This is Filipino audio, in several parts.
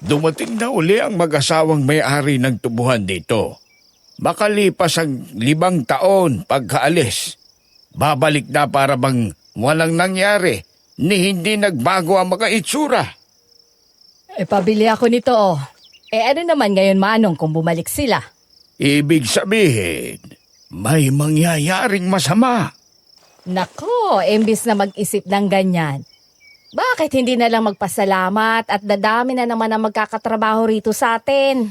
Dumating na uli ang mag-asawang may-ari ng tubuhan dito. Makalipas ang 5 taon pagkaalis, babalik na para bang walang nangyari ni hindi nagbago ang mga itsura. Pabili ako nito oh. Ano naman ngayon Manong kung bumalik sila? Ibig sabihin, may mangyayaring masama. Nako, imbis na mag-isip ng ganyan. Bakit hindi na lang magpasalamat at dadami na naman ang magkakatrabaho rito sa atin?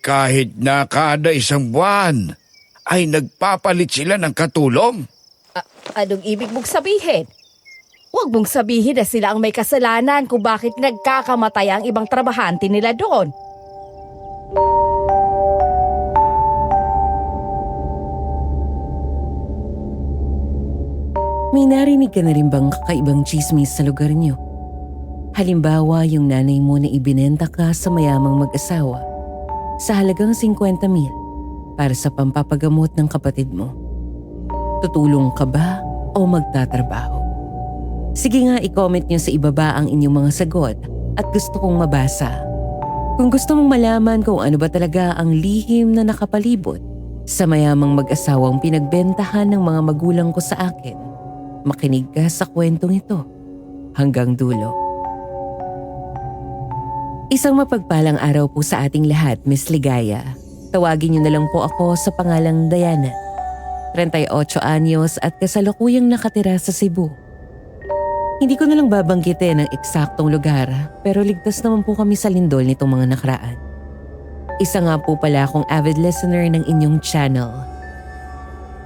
Kahit na kada 1 buwan, ay nagpapalit sila ng katulong. Anong ibig mong sabihin? Huwag mong sabihin na sila ang may kasalanan kung bakit nagkakamatay ang ibang trabahante nila doon. May narinig ka na rin bang kakaibang chismis sa lugar niyo? Halimbawa, yung nanay mo na ibinenta ka sa mayamang mag-asawa sa halagang 50,000 para sa pampapagamot ng kapatid mo. Tutulong ka ba o magtatrabaho? Sige nga, i-comment niyo sa ibaba ang inyong mga sagot at gusto kong mabasa. Kung gusto mong malaman kung ano ba talaga ang lihim na nakapalibot sa mayamang mag-asawang pinagbentahan ng mga magulang ko sa akin, makinig ka sa kwentong ito hanggang dulo. Isang mapagpalang araw po sa ating lahat, Miss Ligaya. Tawagin niyo na lang po ako sa pangalang Diana. 38 anyos at kasalukuyang nakatira sa Cebu. Hindi ko na lang babanggitin ang eksaktong lugar pero ligtas naman po kami sa lindol nitong mga nakaraan. Isa nga po pala akong avid listener ng inyong channel.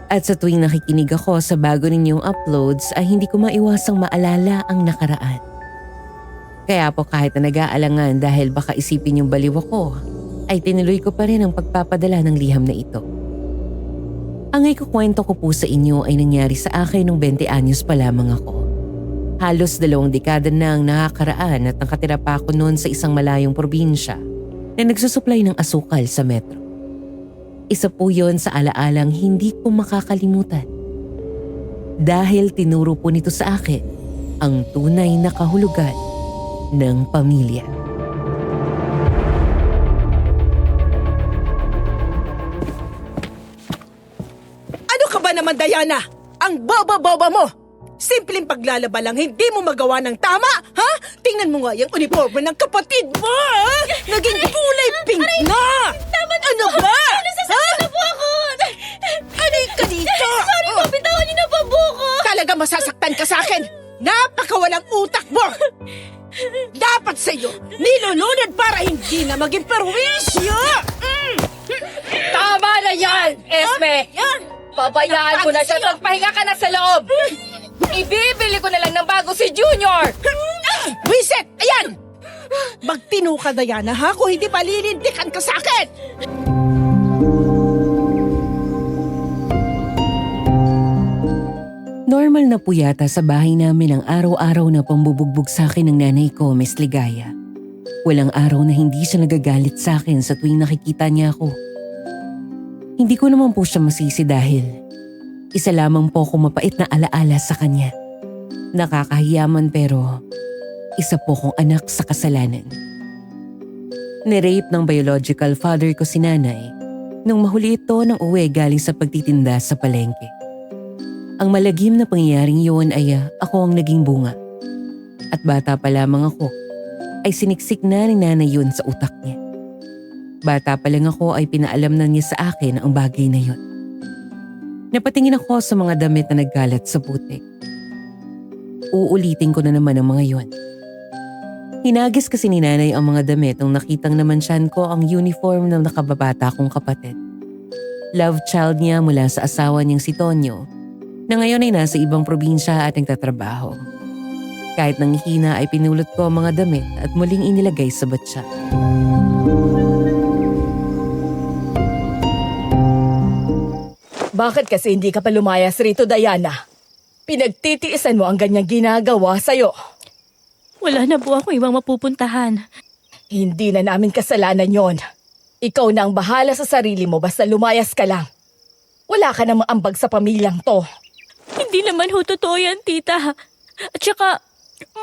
At sa tuwing nakikinig ako sa bago ninyong uploads ay hindi ko maiwasang maalala ang nakaraan. Kaya po kahit na nag-aalangan dahil baka isipin yung baliw ako, ay tinuloy ko pa rin ang pagpapadala ng liham na ito. Ang ikukwento ko po sa inyo ay nangyari sa akin nung 20 anyos pa lamang ako. Halos 2 dekada na ang nakakaraan at nakatira pa ako noon sa isang malayong probinsya na nagsusupply ng asukal sa metro. Isa po yon sa alaalang hindi ko makakalimutan. Dahil tinuro po nito sa akin ang tunay na kahulugan ng pamilya. Ano ka ba naman, Diana? Ang boba-boba mo! Simpleng paglalaba lang, hindi mo magawa ng tama, ha? Tingnan mo nga yung uniforme ng kapatid mo, ha? Naging kulay pink na! Ano ba? Nasasaktan na po ako! Anay ka dito! Sorry po, bitawan niyo na po buko! Talaga masasaktan ka sa akin! Napakawalang utak mo! Dapat sa'yo, nilulunod para hindi na maging perwisyo! Tama na yan, Esme! Pabayaan ko na siya at magpahinga ka na sa loob! Ibibili ko na lang ng bago si Junior! Wiset! Ayan! Magtino ka, Diana, ha? Kung hindi palilintikan ka sa akin! Normal na po yata sa bahay namin ang araw-araw na pambubugbog sa akin ng nanay ko, Miss Ligaya. Walang araw na hindi siya nagagalit sa akin sa tuwing nakikita niya ako. Hindi ko naman po siya masisi dahil isa lamang po ako mapait na alaala sa kanya. Nakakahiyaman pero isa po kong anak sa kasalanan. Nirape ng biological father ko si nanay nung mahuli ito nang uwi galing sa pagtitinda sa palengke. Ang malagim na pangyayaring yun ay ako ang naging bunga. At bata pa lamang ako ay siniksik na ni nanay yun sa utak niya. Bata pa lang ako ay pinaalam na niya sa akin ang bagay na yun. Napatingin ako sa mga damit na nagkalat sa putik. Uulitin ko na naman ang mga yun. Hinagis kasi ni nanay ang mga damit nung nakitang namansiyan ko ang uniform ng nakababata kong kapatid. Love child niya mula sa asawa niyang si Tonyo na ngayon ay nasa ibang probinsya at nagtatrabaho. Kahit nang hina ay pinulot ko ang mga damit at muling inilagay sa batya. Bakit kasi hindi ka pa lumayas rito, Diana? Pinagtitiisan mo ang ganyang ginagawa sa'yo. Wala na po ako ibang mapupuntahan. Hindi na namin kasalanan yon. Ikaw na ang bahala sa sarili mo basta lumayas ka lang. Wala ka namang ambag sa pamilyang to. Hindi naman ho totoo yan, tita. At saka,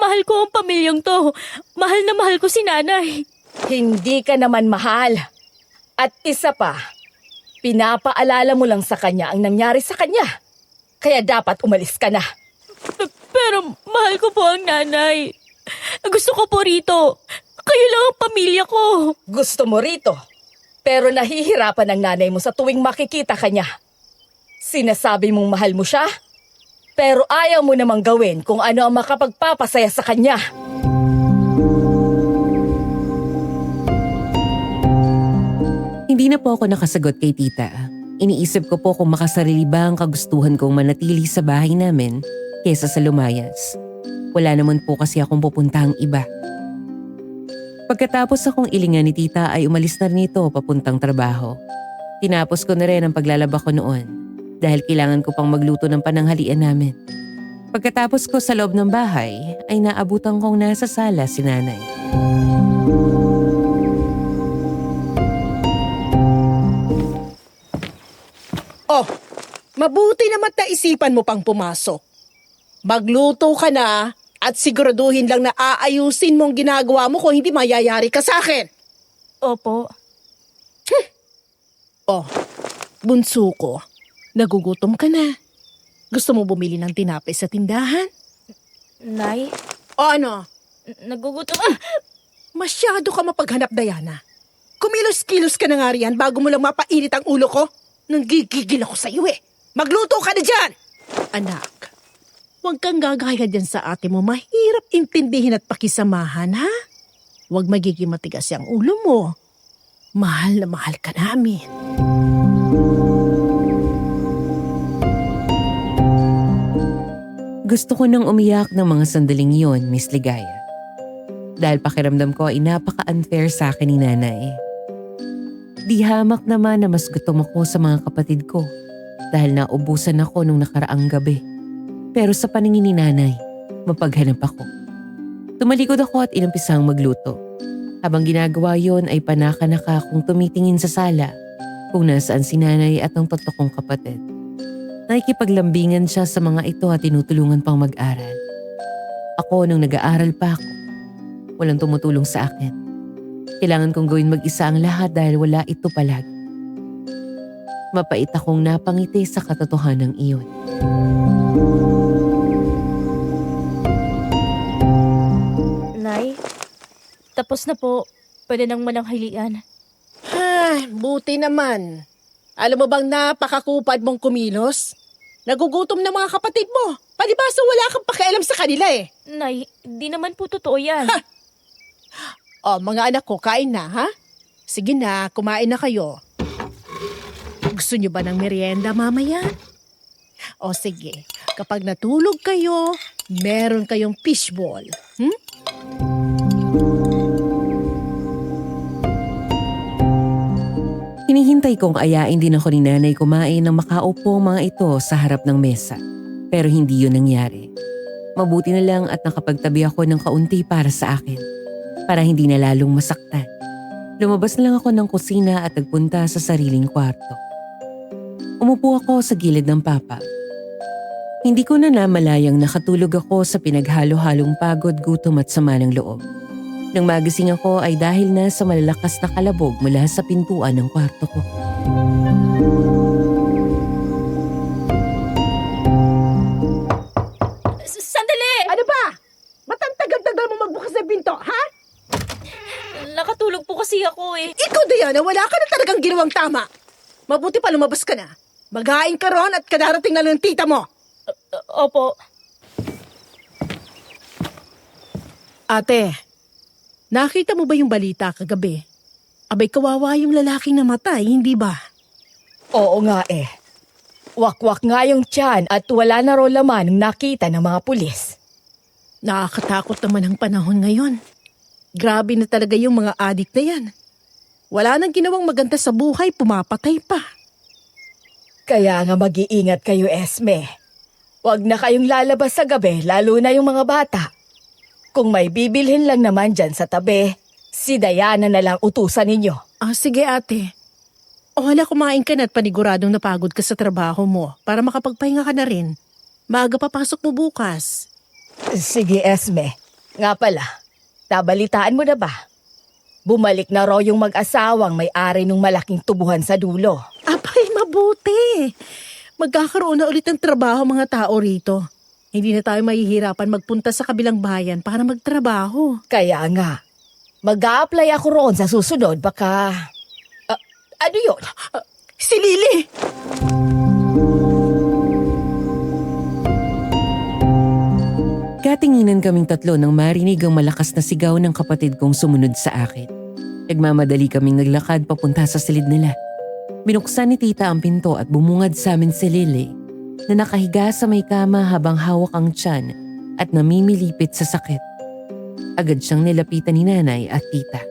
mahal ko ang pamilyang to. Mahal na mahal ko si nanay. Hindi ka naman mahal. At isa pa, pinapaalala mo lang sa kanya ang nangyari sa kanya. Kaya dapat umalis ka na. Pero mahal ko po ang nanay. Gusto ko po rito. Kayo lang ang pamilya ko. Gusto mo rito, pero nahihirapan ang nanay mo sa tuwing makikita ka niya. Sinasabi mong mahal mo siya, pero ayaw mo namang gawin kung ano ang makapagpapasaya sa kanya. Hindi na po ako nakasagot kay tita. Iniisip ko po kung makasarili ba ang kagustuhan kong manatili sa bahay namin kesa sa lumayas. Wala naman po kasi akong pupuntahang iba. Pagkatapos akong ilingan ni tita ay umalis na rin ito papuntang trabaho. Tinapos ko na rin ang paglalaba ko noon dahil kailangan ko pang magluto ng pananghalian namin. Pagkatapos ko sa loob ng bahay ay naabutan kong nasa sala si nanay. Oh, mabuti naman naisipan mo pang pumasok. Magluto ka na at siguraduhin lang na aayusin mong ginagawa mo kung hindi mayayari ka sa akin. Opo. Oh, bunso ko, nagugutom ka na. Gusto mo bumili ng tinapay sa tindahan? Nay, O ano? nagugutom. Masyado ka mapaghanap, Diana. Kumilos-kilos ka na nga riyan bago mo lang mapainit ang ulo ko. Nanggigigil ako sa iyo eh. Magluto ka na dyan! Anak, huwag kang gagaya dyan sa ate mo. Mahirap intindihin at pakisamahan, ha? Huwag magiging matigas ang ulo mo. Mahal na mahal ka namin. Gusto ko nang umiyak ng mga sandaling yon, Miss Ligaya. Dahil pakiramdam ko ay napaka-unfair sa akin ni nanay. Di hamak naman na mas gutom ako sa mga kapatid ko dahil naubusan ako nung nakaraang gabi. Pero sa paningin ni nanay, mapaghanap ako. Tumalikod ako at inumpisang magluto. Habang ginagawa yon ay panaka-naka akong tumitingin sa sala kung nasaan si nanay at ang tatlo kong kapatid. Nakikipaglambingan siya sa mga ito at tinutulungan pang mag-aral. Ako nung nag-aaral pa ako, walang tumutulong sa akin. Kailangan kong gawin mag-isa ang lahat dahil wala ito palagi. Mapait akong napangiti sa katotohanan iyon. Nay, tapos na po. Pwede nang mananghalian. Ay, buti naman. Alam mo bang napakakupad mong kumilos? Nagugutom na mga kapatid mo. Palibasa wala kang pakialam sa kanila eh. Nay, di naman po totoo yan. O, mga anak ko, kain na, ha? Sige na, kumain na kayo. Gusto niyo ba ng merienda mamaya? O sige, kapag natulog kayo, meron kayong fishball. Hinihintay kong ayain din ako ni nanay kumain nang makaupo ang mga ito sa harap ng mesa. Pero hindi yun nangyari. Mabuti na lang at nakapagtabi ako ng kaunti para sa akin. Para hindi na lalong masaktan. Lumabas na lang ako ng kusina at nagpunta sa sariling kwarto. Umupo ako sa gilid ng papa. Hindi ko na namalayang nakatulog ako sa pinaghalo-halong pagod, gutom at sama ng loob. Nang magising ako ay dahil na sa malalakas na kalabog mula sa pintuan ng kwarto ko. Sandali! Ano ba? Matantagal-tagal mo magbukas ng pinto, ha? Nakatulog po kasi ako eh. Ikaw, Diana, wala ka na talagang ginawang tama. Mabuti pa lumabas ka na. Maghain ka ron at kadarating na ng tita mo. Opo. Ate, nakita mo ba yung balita kagabi? Abay, kawawa yung lalaking namatay, hindi ba? Oo nga eh. Wakwak nga yung tiyan at wala na raw laman ng nakita ng mga pulis. Nakakatakot naman ang panahon ngayon. Grabe na talaga yung mga adik na yan. Wala nang ginawang maganda sa buhay, pumapatay pa. Kaya nga mag-iingat kayo, Esme. Huwag na kayong lalabas sa gabi, lalo na yung mga bata. Kung may bibilhin lang naman dyan sa tabi, si Diana na lang utusan ninyo. Sige ate. O hala, kumain ka na at paniguradong napagod ka sa trabaho mo para makapagpahinga ka na rin. Maaga papasok mo bukas. Sige, Esme. Nga pala, nabalitaan mo na ba? Bumalik na raw yung mag-asawang may-ari ng malaking tubuhan sa dulo. Abay, mabuti. Magkakaroon na ulit ng trabaho mga tao rito. Hindi na tayo mahihirapan magpunta sa kabilang bayan para magtrabaho. Kaya nga, mag-a-apply ako roon sa susunod. Baka... ano yun? Si Lily! Katinginan kaming tatlo nang marinig ang malakas na sigaw ng kapatid kong sumunod sa akin. Nagmamadali kaming naglakad papunta sa silid nila. Binuksan ni tita ang pinto at bumungad sa amin si Lily na nakahiga sa may kama habang hawak ang tiyan at namimilipit sa sakit. Agad siyang nilapitan ni nanay at tita.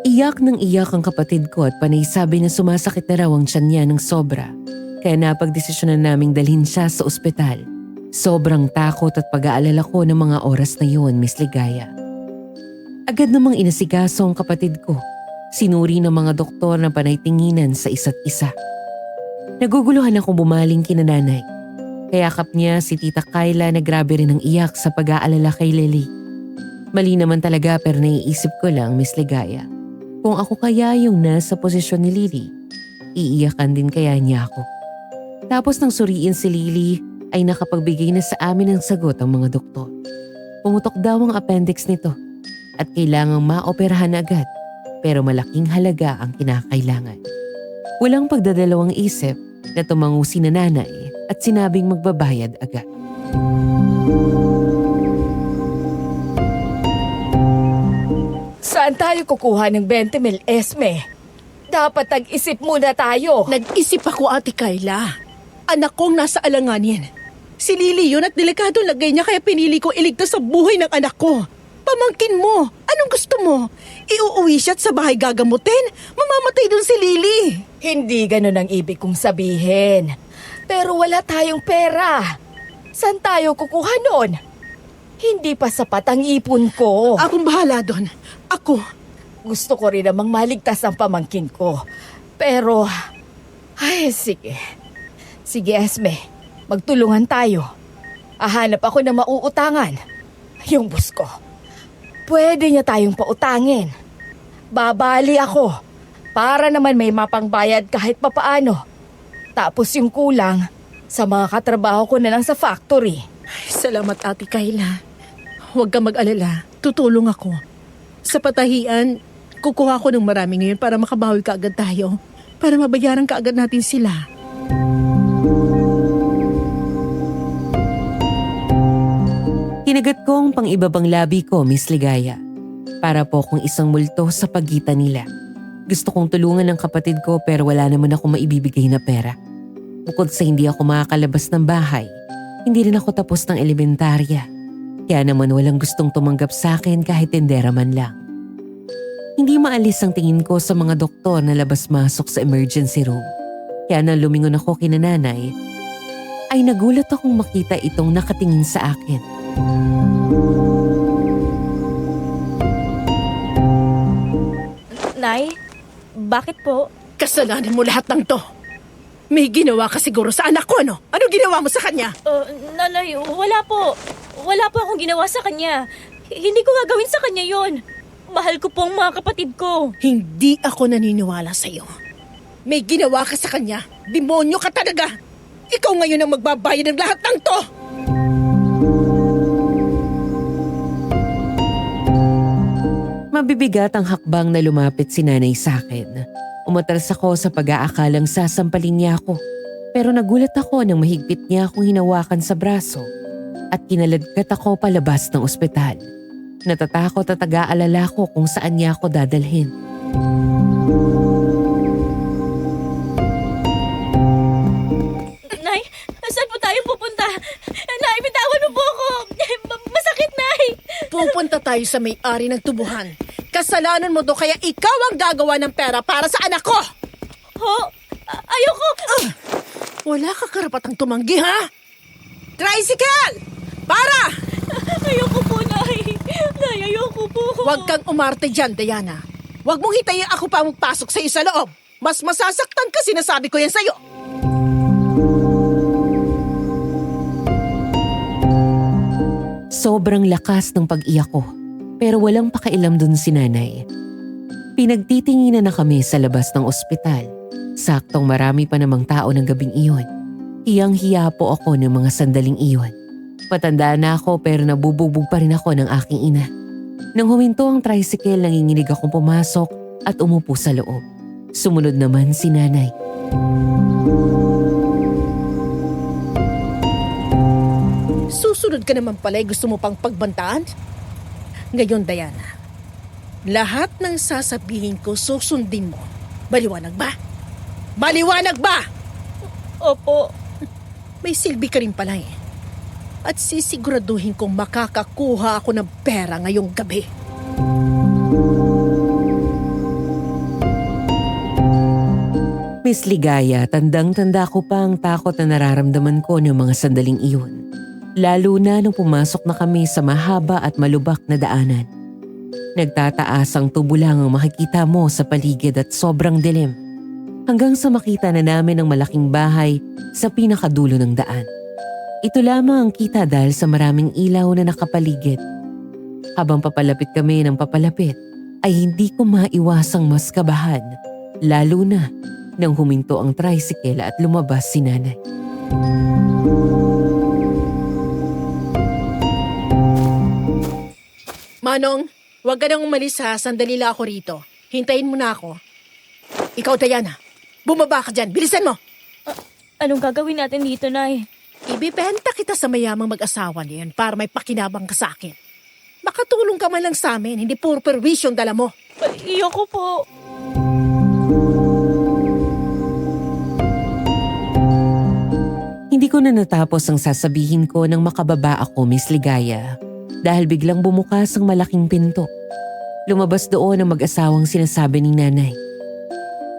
Iyak ng iyak ang kapatid ko at panay sabi na sumasakit na raw ang tiyan niya ng sobra. Kaya napagdesisyonan naming dalhin siya sa ospital. Sobrang takot at pag-aalala ko ng mga oras na yun, Miss Ligaya. Agad namang inasikaso ang kapatid ko. Sinuri ng mga doktor na panay tinginan sa isa't isa. Naguguluhan akong bumaling kina nanay. Kayakap niya si Tita Kyla na grabe rin ang iyak sa pag-aalala kay Lily. Mali naman talaga pero naiisip ko lang, Miss Ligaya. Kung ako kaya yung nasa posisyon ni Lily, iiyakan din kaya niya ako. Tapos nang suriin si Lily, ay nakapagbigay na sa amin ng sagot ang mga doktor. Pumutok daw ang appendix nito at kailangang maoperahan agad pero malaking halaga ang kinakailangan. Walang pagdadalawang isip na tumango si nanay at sinabing magbabayad agad. Saan tayo kukuha ng 20 mil, Esme? Dapat nag-isip muna tayo. Nag-isip ako, Ate Kyla. Anak kong nasa alanganin. Si Lily yun at delikado lagay niya kaya pinili ko iligtas sa buhay ng anak ko. Pamangkin mo, anong gusto mo? Iuuwi siya at sa bahay gagamutin? Mamamatay dun si Lily. Hindi ganun ang ibig kong sabihin. Pero wala tayong pera. Saan tayo kukuha nun? Hindi pa sapat ang ipon ko. Akong bahala doon. Ako. Gusto ko rin namang maligtas ang pamangkin ko. Pero, ay sige. Sige Esme. Magtulungan tayo. Ahanap ako ng mauutangan. Yung bus ko. Pwede niya tayong pautangin. Babali ako. Para naman may mapangbayad kahit papaano. Tapos yung kulang, sa mga katrabaho ko na lang sa factory. Salamat, Ate Kyla. Huwag kang mag-alala. Tutulong ako. Sa patahian, kukuha ko ng marami ngayon para makabawi kaagad tayo. Para mabayaran kaagad natin sila. Kinagat ko ang pang-ibabang labi ko, Miss Ligaya. Para po akong isang multo sa pagitan nila. Gusto kong tulungan ng kapatid ko pero wala naman ako maibibigay na pera. Bukod sa hindi ako makakalabas ng bahay, hindi rin ako tapos ng elementarya. Kaya naman walang gustong tumanggap sa akin kahit tindera man lang. Hindi maalis ang tingin ko sa mga doktor na labas-masok sa emergency room. Kaya nang lumingon ako kina nanay, ay nagulat akong makita itong nakatingin sa akin. Nay, bakit po? Kasalanan mo lahat ng to. May ginawa ka siguro sa anak ko, no? Ano ginawa mo sa kanya? Nanay, wala po. Wala po akong ginawa sa kanya. Hindi ko gagawin sa kanya yon. Mahal ko po ang mga kapatid ko. Hindi ako naniniwala sa'yo. May ginawa ka sa kanya. Demonyo ka talaga. Ikaw ngayon ang magbabayad ng lahat ng to. Mabibigat ang hakbang na lumapit si nanay sa akin. Umatras ako sa pag-aakalang sasampalin niya ako. Pero nagulat ako nang mahigpit niya akong hinawakan sa braso at kinaladkat ako palabas ng ospital. Natatakot at nag-aalala ko kung saan niya ako dadalhin. Nay, saan po tayo pupunta? Nay, bitawan mo po ako. Masakit, Nay. Pupunta tayo sa may-ari ng tubuhan. Kasalanan mo do kaya ikaw ang gagawa ng pera para sa anak ko. Ho? Ayoko. Wala ka karapatang tumanggi, ha? Tricycle! Para! Ayoko po, Nay. Nay, ayoko po. Huwag kang umarte dyan, Diana. Huwag mong hitayin ako pa magpasok sa iyo sa loob. Mas masasaktan ka, sinasabi ko yan sa'yo. Sobrang lakas ng pag-iyak ko. Pero walang pakailam dun si nanay. Pinagtitinginan na kami sa labas ng ospital. Saktong marami pa namang tao ng gabing iyon. Hiyang-hiya po ako ng mga sandaling iyon. Matanda na ako pero nabubugbog pa rin ako ng aking ina. Nang huminto ang tricycle, nanginginig akong pumasok at umupo sa loob. Sumunod naman si nanay. Susunod ka naman pala, gusto mo pang pagbantaan? Ngayon, Diana, lahat ng sasabihin ko susundin mo. Baliwanag ba? Baliwanag ba? Opo. May silbi ka rin pala eh. At sisiguraduhin kong makakakuha ako ng pera ngayong gabi. Miss Ligaya, tandang-tanda ko pa ang takot na nararamdaman ko ng mga sandaling iyon. Lalo na nung pumasok na kami sa mahaba at malubak na daanan. Nagtataas ang tubo lang ang makikita mo sa paligid at sobrang dilim. Hanggang sa makita na namin ang malaking bahay sa pinakadulo ng daan. Ito lamang ang kita dahil sa maraming ilaw na nakapaligid. Habang papalapit kami ng papalapit, ay hindi ko maiwasang mas kabahan. Lalo na nang huminto ang tricycle at lumabas si nanay. Manong, huwag ka nang umalis ha. Sandali lang ako rito. Hintayin mo na ako. Ikaw, Diana, bumaba ka dyan. Bilisan mo! Anong gagawin natin dito, Nay? Ibibenta kita sa mayamang mag-asawa niyan para may pakinabang ka sa akin. Makatulong ka man lang sa amin, hindi puro perwisyo ang dala mo. Iyoko po. Hindi ko na natapos ang sasabihin ko nang makababa ako, Miss Ligaya. Dahil biglang bumukas ang malaking pinto. Lumabas doon ang mag-asawang sinasabi ni nanay.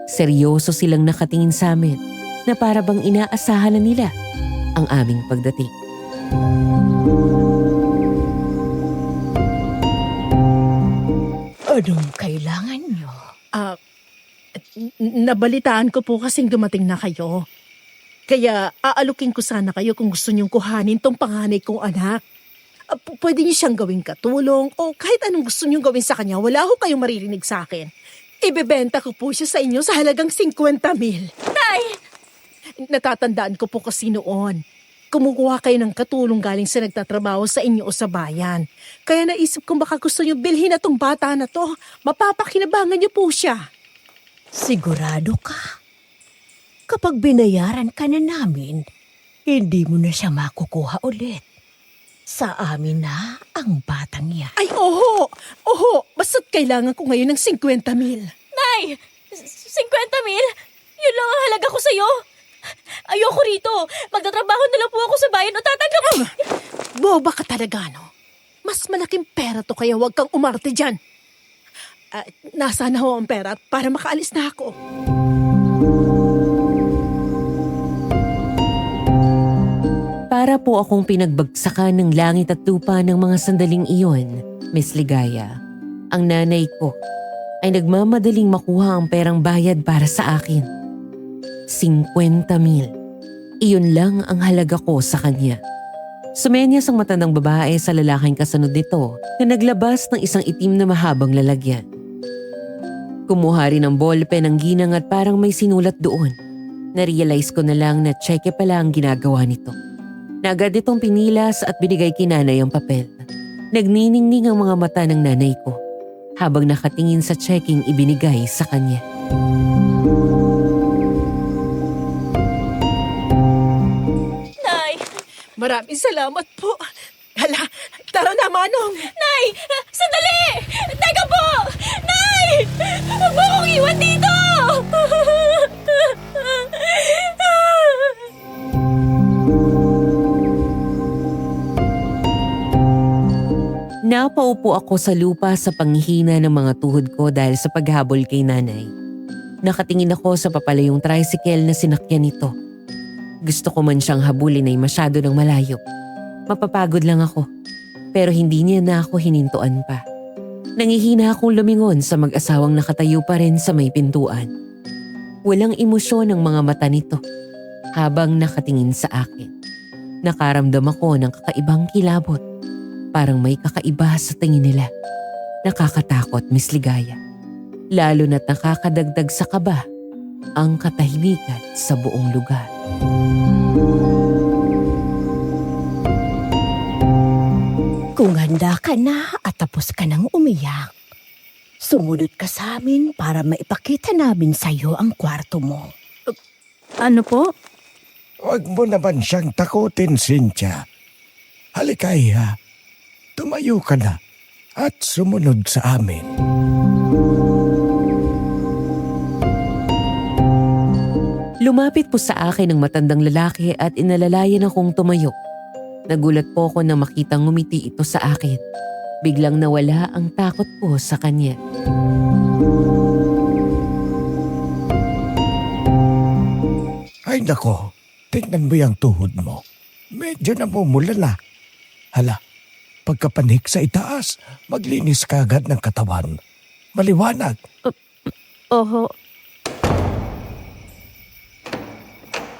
Seryoso silang nakatingin sa amin na para bang inaasahan na nila ang aming pagdating. Anong kailangan nyo? Nabalitaan ko po kasing dumating na kayo. Kaya aalukin ko sana kayo kung gusto niyong kuhanin tong panganay kong anak. Pwede niyo siyang gawing katulong o kahit anong gusto niyong gawin sa kanya, wala ho kayong maririnig sa akin. Ibebenta ko po siya sa inyo sa halagang 50,000. Nay! Natatandaan ko po kasi noon. Kumukuha kayo ng katulong galing sa nagtatrabaho sa inyo o sa bayan. Kaya naisip kong baka gusto niyo bilhin na tong bata na to. Mapapakinabangan niyo po siya. Sigurado ka? Kapag binayaran ka na namin, hindi mo na siya makukuha ulit. Sa amin na ang batang yan. Ay, oho! Oho! Basta't kailangan ko ngayon ng 50,000. Nay! 50,000? Yun lang ang halaga ko sa'yo. Ayoko rito. Magtatrabaho na lang po ako sa bayan o tatanggap. Boba ka talaga, no? Mas malaking pera to kaya huwag kang umarte dyan. Nasaan na ho ang pera para makaalis na ako? Para po akong pinagbagsakan ng langit at lupa ng mga sandaling iyon, Miss Ligaya. Ang nanay ko ay nagmamadaling makuha ang perang bayad para sa akin. 50,000. Iyon lang ang halaga ko sa kanya. Sumenyas ang matandang babae sa lalaking kasunod nito na naglabas ng isang itim na mahabang lalagyan. Kumuha rin ng ballpen ng ginang at parang may sinulat doon. Narealize ko na lang na tseke pala ang ginagawa nito. Naagad itong pinilas at binigay kay nanay ang papel. Nagniningning ang mga mata ng nanay ko habang nakatingin sa tseking ibinigay sa kanya. Nay! Maraming salamat po. Hala, tara na, Manong. Nay! Sandali! Teka po! Nay! Huwag mo akong iwan dito! Napaupo ako sa lupa sa panghihina ng mga tuhod ko dahil sa paghabol kay nanay. Nakatingin ako sa papalayong tricycle na sinakyan nito. Gusto ko man siyang habulin ay masyado ng malayo. Mapapagod lang ako, pero hindi niya na ako hinintuan pa. Nangihina akong lumingon sa mag-asawang nakatayo pa rin sa may pintuan. Walang emosyon ang mga mata nito habang nakatingin sa akin. Nakaramdam ako ng kakaibang kilabot. Parang may kakaiba sa tingin nila. Nakakatakot, Miss Ligaya. Lalo na't nakakadagdag sa kaba ang katahimikan sa buong lugar. Kung handa ka na at tapos ka nang umiyak, sumunod ka sa amin para maipakita namin sa iyo ang kwarto mo. Ano po? Huwag mo naman siyang takutin, Cynthia. Halika, Iha. Tumayo ka na at sumunod sa amin. Lumapit po sa akin ang matandang lalaki at inalalayan akong tumayo. Nagulat po ako nang makitang ngumiti ito sa akin. Biglang nawala ang takot ko sa kanya. Ay nako, tingnan mo yung tuhod mo. Medyo namumula na. Hala, pagkapanik sa itaas, maglinis ka agad ng katawan. Maliwanag. Oho.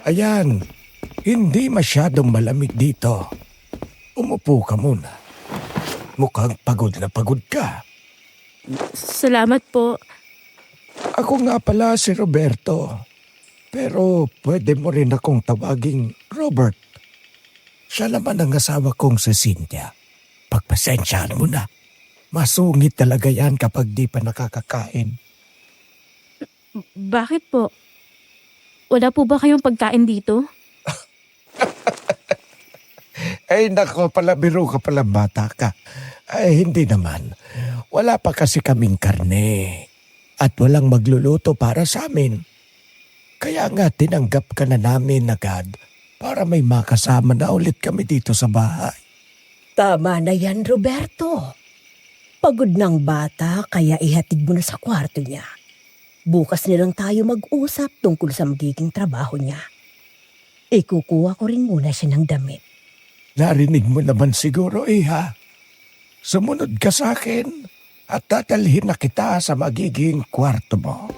Ayan, hindi masyadong malamig dito. Umupo ka muna. Mukhang pagod na pagod ka. Salamat po. Ako nga pala si Roberto. Pero pwede mo rin akong tawaging Robert. Siya naman ang asawa kong si Cynthia. Pagpasensyahan mo na. Masungit talaga yan kapag di pa nakakakain. Bakit po? Wala po ba kayong pagkain dito? Ay nako, palabiro ka pala, bata ka. Ay hindi naman. Wala pa kasi kaming karne. At walang magluluto para sa amin. Kaya nga tinanggap ka na namin agad para may makasama na ulit kami dito sa bahay. Tama na yan, Roberto. Pagod ng bata kaya ihatid mo na sa kwarto niya. Bukas na lang tayo mag-usap tungkol sa magiging trabaho niya. Ikukuha ko rin muna siya ng damit. Narinig mo naman siguro, Iha. Sumunod ka sa akin at tatalhin na kita sa magiging kwarto mo.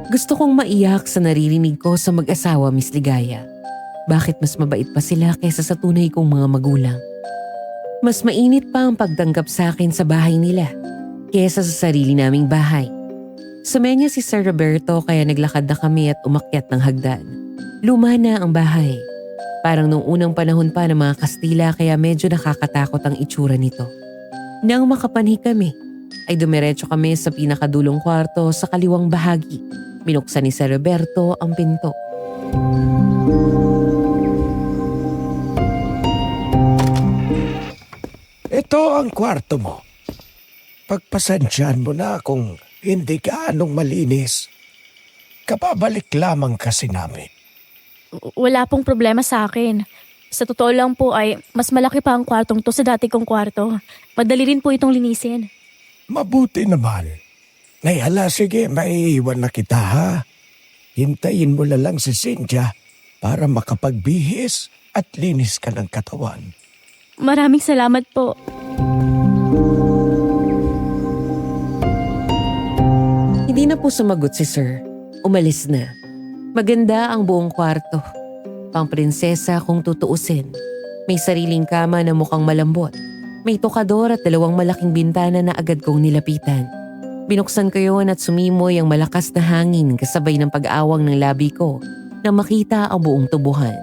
Gusto kong maiyak sa naririnig ko sa mag-asawa, Miss Ligaya. Bakit mas mabait pa sila kaysa sa tunay kong mga magulang? Mas mainit pa ang pagtanggap sa akin sa bahay nila kaysa sa sarili naming bahay. Sumenya si Sir Roberto kaya naglakad na kami at umakyat ng hagdan. Luma na ang bahay. Parang nung unang panahon pa ng mga Kastila kaya medyo nakakatakot ang itsura nito. Nang makapanhi kami, ay dumiretso kami sa pinakadulong kwarto sa kaliwang bahagi. Binuksan ni Sir Roberto ang pinto. Ito ang kwarto mo. Pagpasensyahan mo na kung hindi ka anong malinis. Kapabalik lamang kasi namin. Wala pong problema sa akin. Sa totoo lang po ay mas malaki pa ang kwartong to sa dati kong kwarto. Madali rin po itong linisin. Mabuti naman. Hala, sige, maiiwan na kita ha. Hintayin mo na lang si Cynthia para makapagbihis at linis ka ng katawan. Maraming salamat po. Hindi na po sumagot si Sir. Umalis na. Maganda ang buong kwarto. Pang prinsesa kung tutuusin. May sariling kama na mukhang malambot. May tokador at 2 malaking bintana na agad kong nilapitan. Binuksan ko yun at sumimoy ang malakas na hangin kasabay ng pag-awang ng labi ko na makita ang buong tubuhan.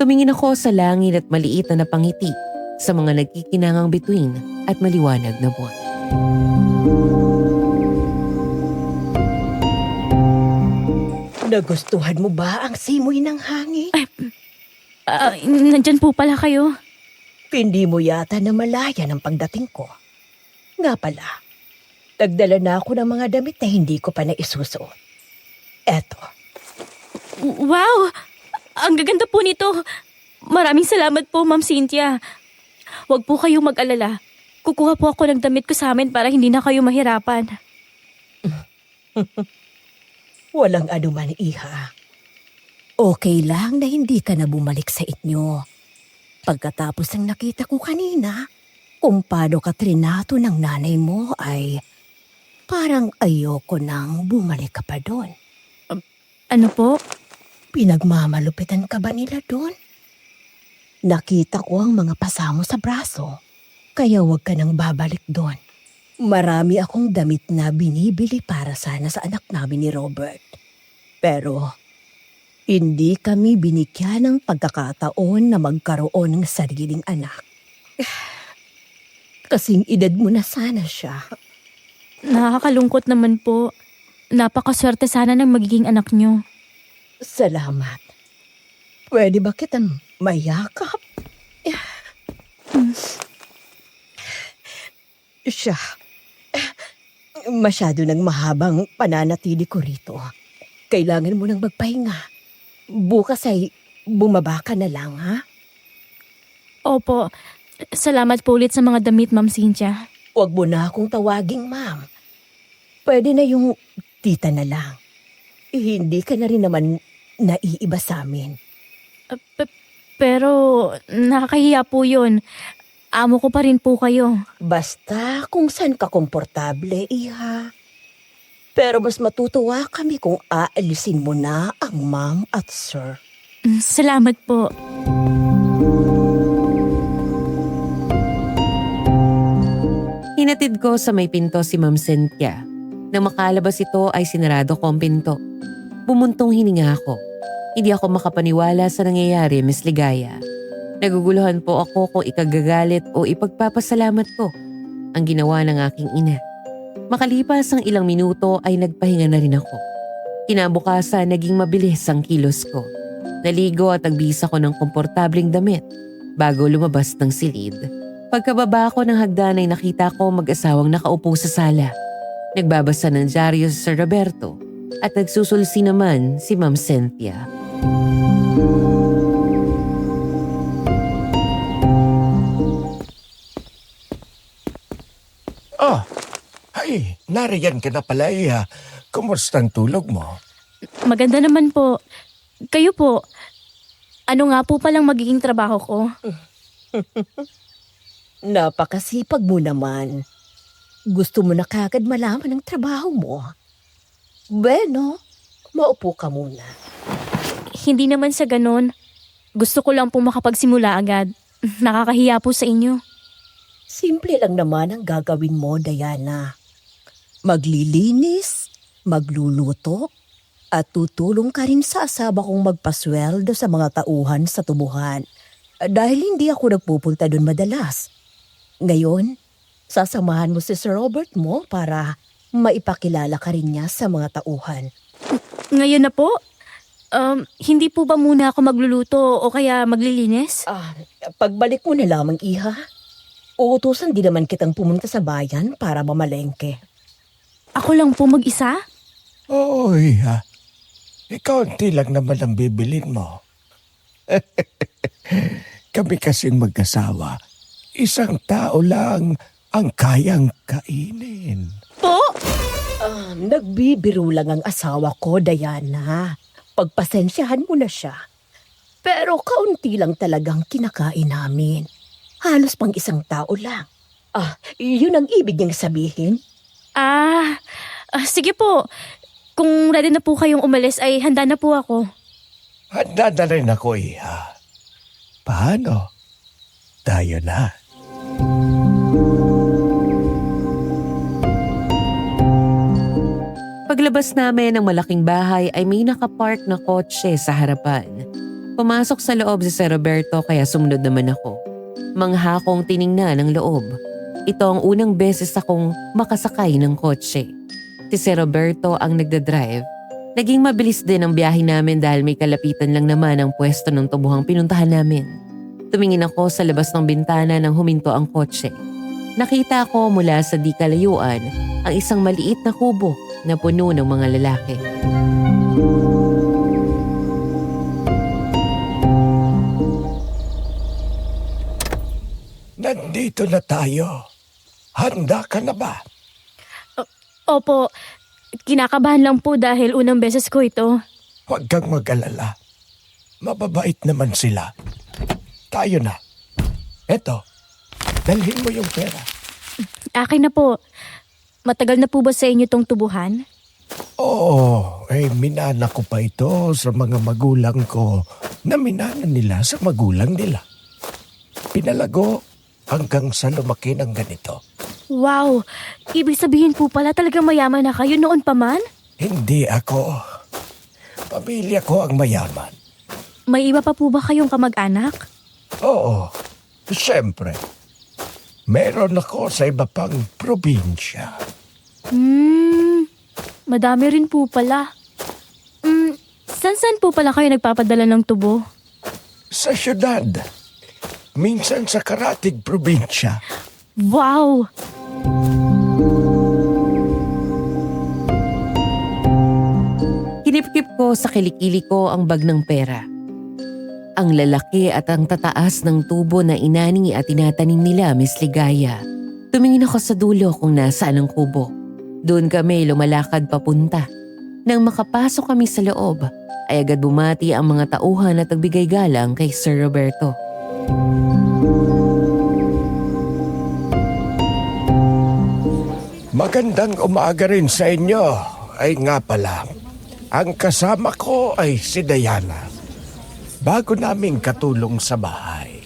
Tumingin ako sa langit at maliit na napangiti sa mga nagkikinangang bituin at maliwanag na buwan. Nagustuhan mo ba ang simoy ng hangin? Nandyan po pala kayo. Hindi mo yata namalaya ng pagdating ko. Nga pala, nagdala na ako ng mga damit na hindi ko pa naisusuot. Eto, Wow! Ang gaganda po nito. Maraming salamat po, Ma'am Cynthia. Huwag po kayong mag-alala. Kukuha po ako ng damit ko sa amin para hindi na kayo mahirapan. walang anuman, Iha. Okay lang na hindi ka na bumalik sa inyo. Pagkatapos ng nakita ko kanina, kung paano ka trinato ng nanay mo ay parang ayoko nang bumalik ka pa doon. Ano po? Pinagmamalupitan ka ba nila doon? Nakita ko ang mga pasamo sa braso. Kaya huwag ka nang babalik doon. Marami akong damit na binibili para sana sa anak namin ni Robert. Pero hindi kami binigyan ng pagkakataon na magkaroon ng sariling anak. Kasing edad mo na sana siya. Nakakalungkot naman po. Napakaswerte sana ng magiging anak niyo. Salamat. Pwede ba kitang mayakap? Siya. Masyado nang mahabang pananatili ko rito. Kailangan mo nang magpahinga. Bukas ay bumaba ka na lang, ha? Opo. Salamat po ulit sa mga damit, Ma'am Cynthia. Huwag mo na akong tawaging ma'am. Pwede na yung tita na lang. Hindi ka na rin naman naiiba sa amin. Pero nakakahiya po yun. Amo ko pa rin po kayo. Basta kung saan ka komportable, iha. Pero mas matutuwa kami kung aalisin mo na ang ma'am at sir. Salamat po. Hinatid ko sa may pinto si Ma'am Cynthia. Nang makalabas ito ay sinarado ko ang pinto. Bumuntong hininga ako. Hindi ako makapaniwala sa nangyayari, Miss Ligaya. Naguguluhan po ako kung ikagagalit o ipagpapasalamat ko ang ginawa ng aking ina. Makalipas ang ilang minuto ay nagpahinga na rin ako. Kinabukasan naging mabilis ang kilos ko. Naligo at nagbisa ko ng komportabling damit bago lumabas ng silid. Pagkababa ko ng hagdan ay nakita ko mag-asawang nakaupo sa sala. Nagbabasa ng dyaryo si Sir Roberto at nagsusulsi naman si Ma'am Cynthia. Ah, ay, nariyan ka na pala, Iha. Kumusta ang tulog mo? Maganda naman po. Kayo po, ano nga po palang magiging trabaho ko? Napakasipag mo naman. Gusto mo na kagad malaman ang trabaho mo. Bueno, maupo ka muna. Hindi naman sa ganon. Gusto ko lang po makapagsimula agad. Nakakahiya po sa inyo. Simple lang naman ang gagawin mo, Diana. Maglilinis, magluluto, at tutulong ka rin sa asawa kong magpasweldo sa mga tauhan sa tubuhan. Dahil hindi ako nagpupunta doon madalas. Ngayon, sasamahan mo si Sir Robert mo para maipakilala ka rin niya sa mga tauhan. Ngayon na po? Hindi po ba muna ako magluluto o kaya maglilinis? Pagbalik mo na lamang, iha. Uutusan din naman kitang pumunta sa bayan para mamalengke. Ako lang po mag-isa? Oo, Iha. Ikaunti lang naman ang bibilin mo. Kami kasing mag-asawa. Isang tao lang ang kayang kainin. Po? Nagbibiro lang ang asawa ko, Diana. Pagpasensyahan mo na siya. Pero kaunti lang talagang kinakain namin. Halos pang isang tao lang. Yun ang ibig niyang sabihin. Sige po. Kung ready na po kayong umalis ay handa na po ako. Handa na rin ako, Iha. Paano? Tayo na. Paglabas namin ng malaking bahay ay may nakapark na kotse sa harapan. Pumasok sa loob si Sir Roberto kaya sumunod naman ako. Mangha kong tiningnan ang loob. Ito ang unang beses akong makasakay ng kotse. Si Sir Roberto ang nagdadrive. Naging mabilis din ang biyahe namin dahil may kalapitan lang naman ang pwesto ng tubuhang pinuntahan namin. Tumingin ako sa labas ng bintana nang huminto ang kotse. Nakita ko mula sa di kalayuan ang isang maliit na kubo na puno ng mga lalaki. Nandito na tayo. Handa ka na ba? Opo, kinakabahan lang po dahil unang beses ko ito. Huwag kang mag-alala. Mababait naman sila. Tayo na. Eto, dalhin mo yung pera. Akin na po. Matagal na po ba sa inyo tong tubuhan? Oo, minana ko pa ito sa mga magulang ko na minana nila sa magulang nila. Pinalago hanggang sa lumaki ng ganito. Wow! Ibig sabihin po pala talagang mayaman na kayo noon pa man? Hindi ako. Pamilya ko ang mayaman. May iba pa po ba kayong kamag-anak? Oo, siyempre. Meron ako sa iba pang probinsya. Madami rin po pala. San po pala kayo nagpapadala ng tubo? Sa syudad. Minsan sa Karatig probinsya. Wow! Kinipkip ko sa kilikili ko ang bag ng pera. Ang lalaki at ang tataas ng tubo na inani at tinatanim nila, Miss Ligaya. Tumingin ako sa dulo kung nasaan ang kubo. Doon kami lumalakad papunta. Nang makapasok kami sa loob, ay agad bumati ang mga tauhan at nagbigay galang kay Sir Roberto. Magandang umaga rin sa inyo. Ay nga pala, ang kasama ko ay si Diana. Bago naming katulong sa bahay.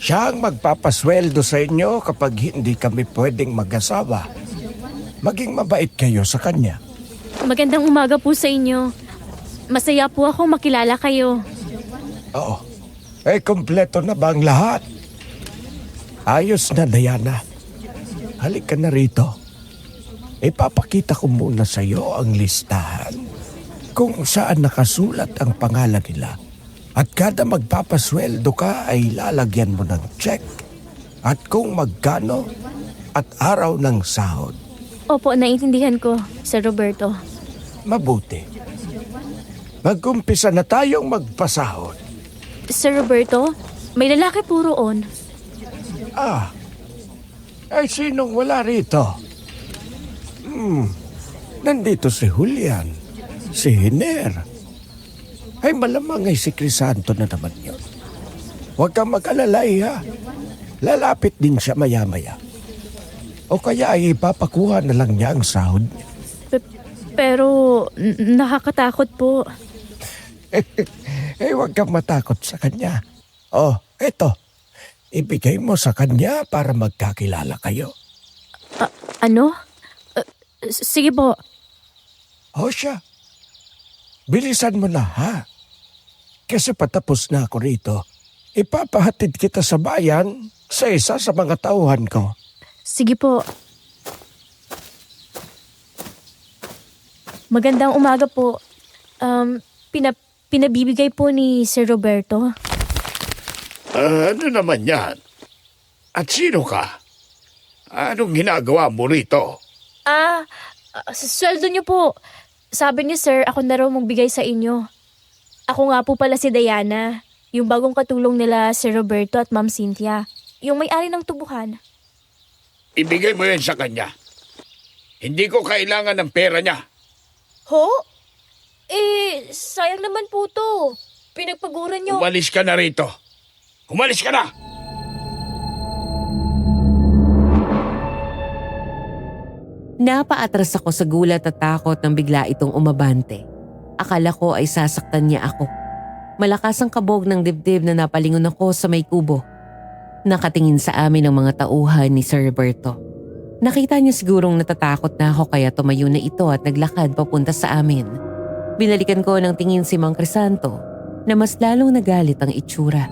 Siya ang magpapasweldo sa inyo kapag hindi kami pwedeng mag-asawa. Maging mabait kayo sa kanya. Magandang umaga po sa inyo. Masaya po ako makilala kayo. Oo. Kompleto na ba ang lahat? Ayos na, Diana. Halika na rito. Ipapakita ko muna sa iyo ang listahan kung saan nakasulat ang pangalan nila. At kada magpapasweldo ka ay lalagyan mo ng check. At kung magkano at araw ng sahod. Opo, naiintindihan ko, Sir Roberto. Mabuti. Mag-umpisa na tayong magpasahod. Sir Roberto, may lalaki po roon. Ay sinong wala rito? Nandito si Julian, si Hiner. Ay malamang ay si Crisanto na naman yun. Huwag kang mag-alala ha. Lalapit din siya maya-maya. O kaya ay ipapakuha na lang niya ang sahod niya. Pero nakakatakot po. Huwag kang matakot sa kanya. Oh, eto. Ibigay mo sa kanya para magkakilala kayo. Ano? Sige po. O siya. Bilisan mo na ha. Kasi patapos na ako rito. Ipapahatid kita sa bayan sa isa sa mga tauhan ko. Sige po. Magandang umaga po. Pinabibigay po ni Sir Roberto. Ano naman yan? At sino ka? Anong ginagawa mo rito? Sweldo niyo po. Sabi ni Sir, ako na raw magbigay sa inyo. Ako nga po pala si Diana, yung bagong katulong nila Sir Roberto at Ma'am Cynthia, yung may-ari ng tubuhan. Ibigay mo yan sa kanya. Hindi ko kailangan ng pera niya. Ho? Sayang naman po to. Pinagpaguran niyo. Umalis ka na rito. Umalis ka na! Napaatras ako sa gulat at takot nang bigla itong umabante. Akala ko ay sasaktan niya ako. Malakas ang kabog ng dibdib na napalingon ako sa may kubo. Nakatingin sa amin ang mga tauhan ni Sir Roberto. Nakita niya sigurong natatakot na ako kaya tumayo na ito at naglakad papunta sa amin. Binalikan ko ng tingin si Mang Crisanto na mas lalong nagalit ang itsura.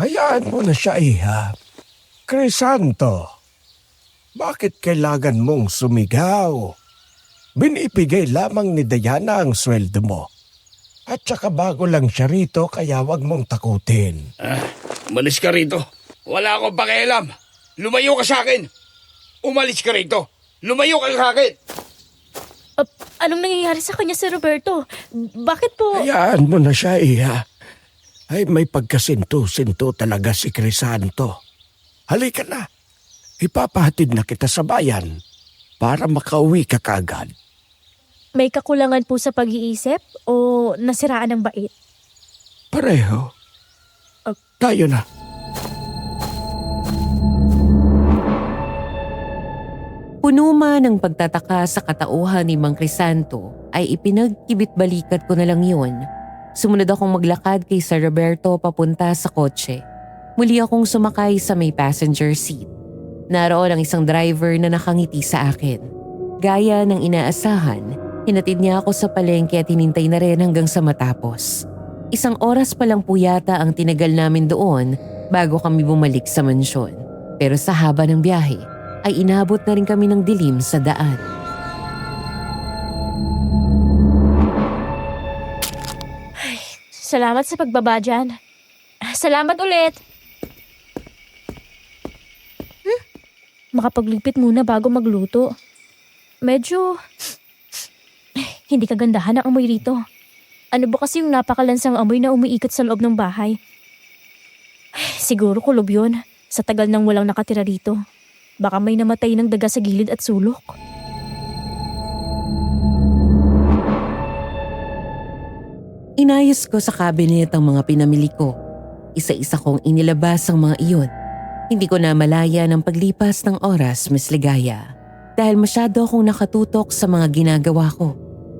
Hayaan mo na siya, Iha. Crisanto, bakit kailangan mong sumigaw? Binibigay lamang ni Diana ang sweldo mo. At saka bago lang siya rito kaya wag mong takutin. Umalis ka rito. Wala akong pakialam. Lumayo ka sa akin. Umalis ka rito. Lumayo ka sa akin. Anong nangyayari sa kanya, Sir Roberto? Bakit po? Hayaan mo na siya, Iha. Ay may pagkasinto-sinto talaga si Crisanto. Halika na. Ipapahatid na kita sa bayan para makauwi ka kaagad. May kakulangan po sa pag-iisip o nasiraan ng bait? Pareho. Tayo na. Puno man ng pagtataka sa katauhan ni Mang Crisanto ay ipinagkibit-balikat ko na lang yun. Sumunod akong maglakad kay Sir Roberto papunta sa kotse. Muli akong sumakay sa may passenger seat. Naroon ang isang driver na nakangiti sa akin. Gaya ng inaasahan, hinatid niya ako sa palengke at hinintay na rin hanggang sa matapos. 1 oras pa lang po yata ang tinagal namin doon bago kami bumalik sa mansyon. Pero sa haba ng biyahe ay inabot na rin kami ng dilim sa daan. Salamat sa pagbaba dyan. Salamat ulit. Makapagligpit muna bago magluto. Medyo hindi kagandahan ang amoy rito. Ano ba kasi yung napakalansang amoy na umiikot sa loob ng bahay? Siguro kulob yun. Sa tagal nang walang nakatira rito. Baka may namatay ng daga sa gilid at sulok. Inayos ko sa cabinet ang mga pinamili ko. Isa-isa kong inilabas ang mga iyon. Hindi ko na malaya ng paglipas ng oras, Miss Ligaya. Dahil masyado akong nakatutok sa mga ginagawa ko.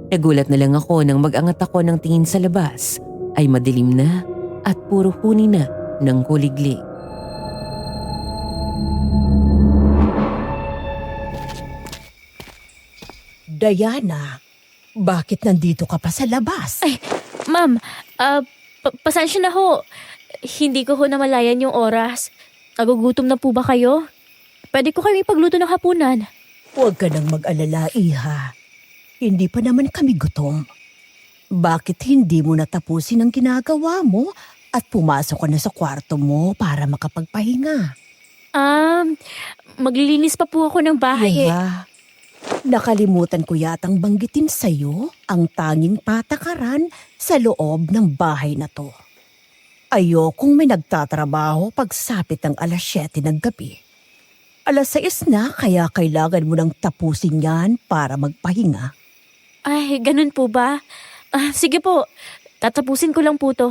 Nagulat na lang ako nang mag-angat ako ng tingin sa labas. Ay madilim na at puro huni na ng kuliglig. Diana, bakit nandito ka pa sa labas? Ay, ma'am, pasensya na ho. Hindi ko ho namalayan yung oras. Nagugutom na po ba kayo? Pwede ko kayo ipagluto ng hapunan. Huwag ka nang mag-alala, Iha. Hindi pa naman kami gutom. Bakit hindi mo natapusin ang ginagawa mo at pumasok ka na sa kwarto mo para makapagpahinga? Maglilinis pa po ako ng bahay. Iha, nakalimutan ko yatang banggitin sa'yo ang tanging patakaran sa loob ng bahay na to. Ayokong may nagtatrabaho pagsapit ng 7:00 ng gabi. 6:00 na kaya kailangan mo nang tapusin yan para magpahinga. Ay, ganun po ba? Sige po, tatapusin ko lang po to.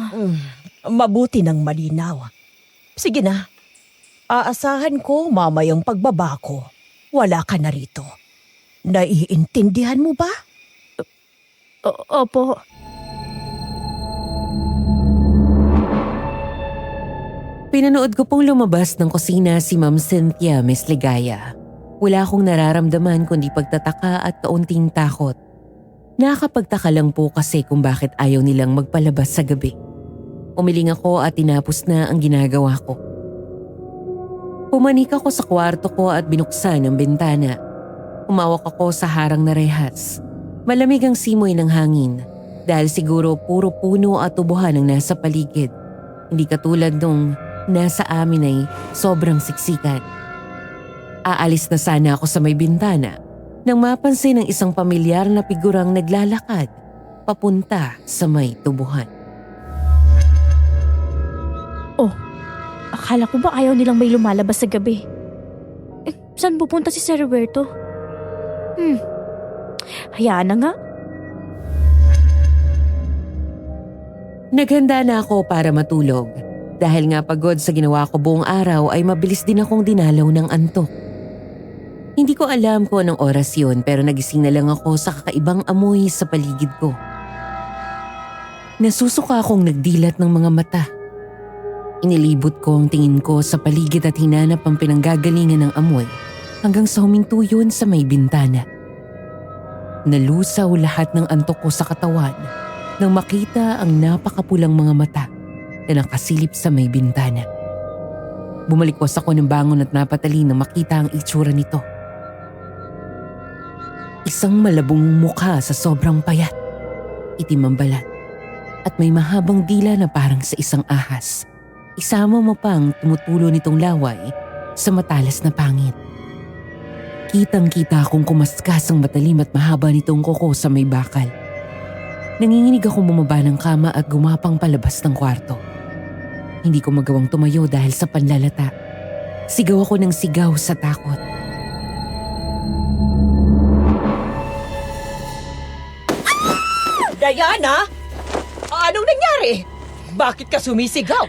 Mabuti ng malinaw. Sige na. Aasahan ko mamayang pagbaba ko. Wala ka na rito. Naiintindihan mo ba? Opo. Pinanood ko pong lumabas ng kusina si Ma'am Cynthia, Miss Ligaya. Wala akong nararamdaman kundi pagtataka at kaunting takot. Nakakapagtaka lang po kasi kung bakit ayaw nilang magpalabas sa gabi. Umiling ako at tinapos na ang ginagawa ko. Pumanik ako sa kwarto ko at binuksan ang bintana. Umawak ako sa harang na rehas. Malamig ang simoy ng hangin dahil siguro puro puno at tubuhan ang nasa paligid. Hindi katulad nung nasa amin ay sobrang siksikan. Aalis na sana ako sa may bintana nang mapansin ng isang pamilyar na figurang naglalakad papunta sa may tubuhan. Oh, akala ko ba ayaw nilang may lumalabas sa gabi? Saan pupunta si Sir Roberto? Hayaan na nga. Naghanda na ako para matulog. Dahil nga pagod sa ginawa ko buong araw ay mabilis din akong dinalaw ng antok. Hindi ko alam kung anong oras yun pero nagising na lang ako sa kakaibang amoy sa paligid ko. Nasusuka akong nagdilat ng mga mata. Inilibot ko ang tingin ko sa paligid at hinanap ang pinanggagalingan ng amoy hanggang sa huminto yun sa may bintana. Nalusaw lahat ng antok ko sa katawan nang makita ang napakapulang mga mata na nakasilip sa may bintana. Bumalikwas ako ng bangon at napatali nang makita ang itsura nito. Isang malabong mukha sa sobrang payat, itim ang balat, at may mahabang dila na parang sa isang ahas. Isama mo pang tumutulo nitong laway sa matalas na pangit. Kitang-kita akong kumaskas ang matalim at mahaba nitong kuko sa may bakal. Nanginginig akong bumaba ng kama at gumapang palabas ng kwarto. Hindi ko magawang tumayo dahil sa panlalata. Sigaw ako ng sigaw sa takot. Diana! Anong nangyari? Bakit ka sumisigaw?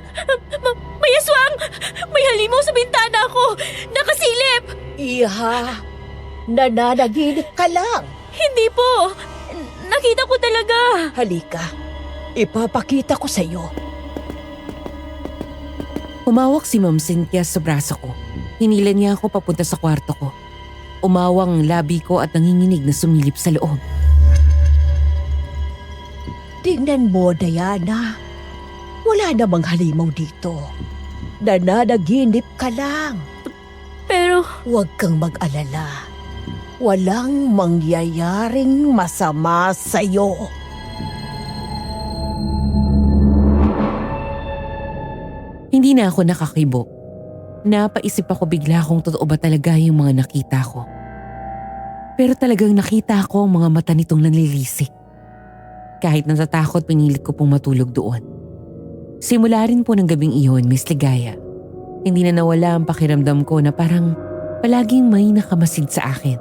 May aswang! May halimaw sa bintana ko! Nakasilip! Iha, nananaginip ka lang. Hindi po! Nakita ko talaga! Halika, Ipapakita ko sa iyo. Humawak si Ma'am Cynthia sa braso ko. Hinila niya ako papunta sa kwarto ko. Umawang ang labi ko at nanginginig na sumilip sa loob. Tingnan mo, Diana. Wala namang halimaw dito. Nananaginip ka lang. Pero, Huwag kang mag-alala. Walang mangyayaring masama sa'yo. Hindi na ako nakakibo. Napaisip ako bigla kung totoo ba talaga yung mga nakita ko. Pero talagang nakita ko ang mga mata nitong nanlilisik. Kahit natatakot, pinilit ko pong matulog doon. Simula rin po ng gabing iyon, Miss Ligaya. Hindi na nawala ang pakiramdam ko na parang palaging may nakamasid sa akin.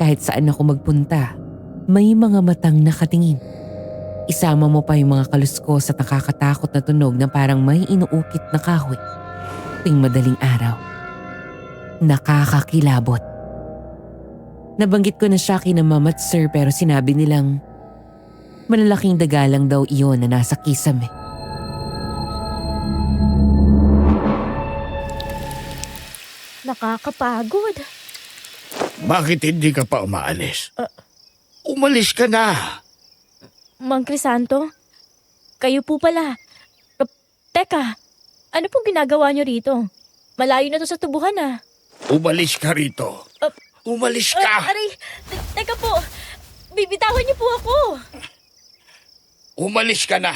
Kahit saan ako magpunta, may mga matang nakatingin. Isama mo pa yung mga kaluskos at nakakatakot na tunog na parang may inuukit na kahoy. Tuwing madaling araw. Nakakakilabot. Nabanggit ko na siya kina Mama at Sir pero sinabi nilang malalaking daga lang daw iyon na nasa kisame. nakakapagod. Bakit hindi ka pa umaalis? Umalis ka na. Mang Crisanto, kayo po pala. Teka, ano pong ginagawa niyo rito? Malayo na to sa tubuhan ah. Umalis ka rito. Umalis ka. Aray, teka po. Bibitawan niyo po ako. Umalis ka na.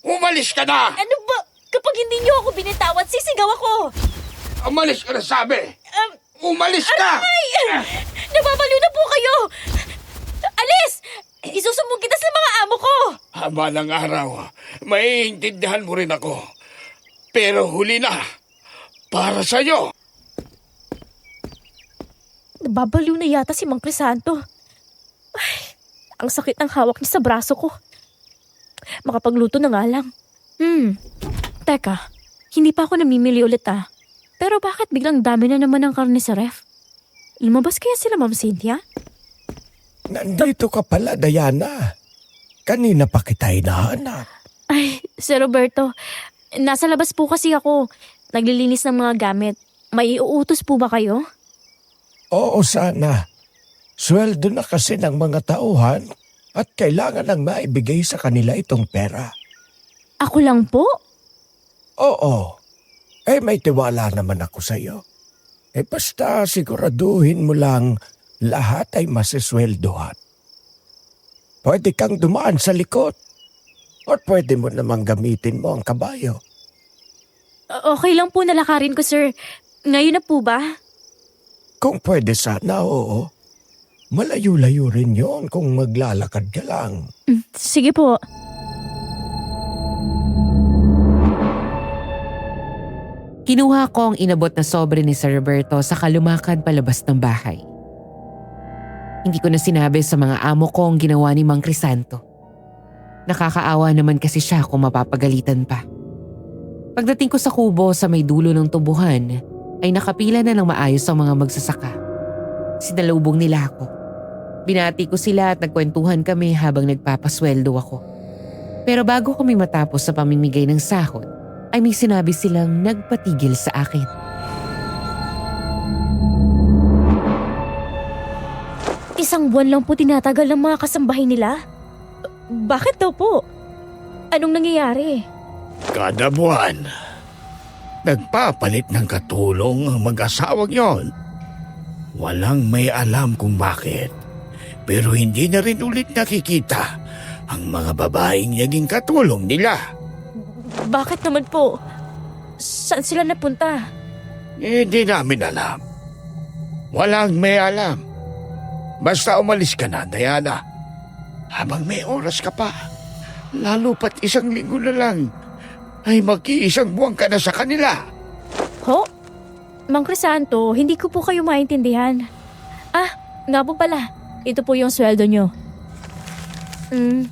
Umalis ka na. Ano ba? Kapag hindi niyo ako binitawan, sisigaw ako. Umalis ka na sabi. Umalis ka. Ay! Nababaliw na po kayo. Alis! Isusumbong kita sa mga amo ko. Haba ng araw, maiintindihan mo rin ako. Pero huli na. Para sa'yo. Nababaliw na yata si Mang Crisanto. Ay, ang sakit ng hawak niya sa braso ko. Makapagluto na nga lang. Teka, hindi pa ako namimili ulit ah. Pero bakit biglang dami na naman ng karne sa ref? Lumabas kaya sila, Ma'am Cynthia? Nandito ka pala, Diana. Kanina pa kita hinahanap. Ay, Sir Roberto, nasa labas po kasi ako. Naglilinis ng mga gamit. May iuutos po ba kayo? Oo, sana. Sweldo na kasi ng mga tauhan at kailangan nang maibigay sa kanila itong pera. Ako lang po? Oo. May tiwala naman ako sa iyo. Basta siguraduhin mo lang lahat ay masisweldohan. Pwede kang dumaan sa likod. O pwede mo namang gamitin mo ang kabayo. Okay lang po nalakarin ko, sir. Ngayon na po ba? Kung pwede sana, oo. Malayo-layo rin yon kung maglalakad ka lang. Sige po. Kinuha ko ang inabot na sobre ni Sir Roberto sa kalumakad palabas ng bahay. Hindi ko na sinabi sa mga amo ko ang ginawa ni Mang Crisanto. Nakakaawa naman kasi siya kung mapapagalitan pa. Pagdating ko sa kubo sa may dulo ng tubuhan, ay nakapila na ng maayos ang mga magsasaka. Sinalubong nila ako. Binati ko sila at nagkwentuhan kami habang nagpapasweldo ako. Pero bago kami matapos sa pamimigay ng sahod, ay may sinabi silang nagpatigil sa akin. Isang buwan lang po tinatagal ang mga kasambahay nila? Bakit daw po? Anong nangyayari? Kada buwan, nagpapalit ng katulong ang mag-asawang yon. Walang may alam kung bakit. Pero hindi na rin ulit nakikita ang mga babaeng naging katulong nila. Bakit naman po? Saan sila napunta? Hindi namin alam. Walang may alam. Basta umalis ka na, Diana. Habang may oras ka pa, lalo pat 1 linggo na lang, ay mag-iisang buwan ka na sa kanila. Ho? Mang Crisanto, hindi ko po kayo maintindihan. Nga po pala. Ito po yung sweldo nyo.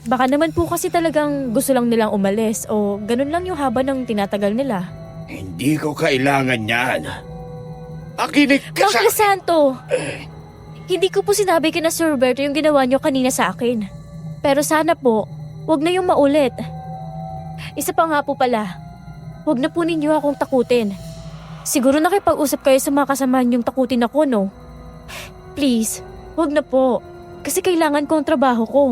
Baka naman po kasi talagang gusto lang nilang umalis o ganun lang yung haba ng tinatagal nila. Hindi ko kailangan yan. Makinig ka Mang sa... Crisanto! Hindi ko po sinabi kina Sir Roberto yung ginawa nyo kanina sa akin. Pero sana po, Huwag na yung maulit. Isa pa nga po pala, huwag na po ninyo akong takutin. Siguro nakipag-usap kayo sa mga kasamahan yung takutin ako, no? Please, huwag na po. Kasi kailangan ko ang trabaho ko.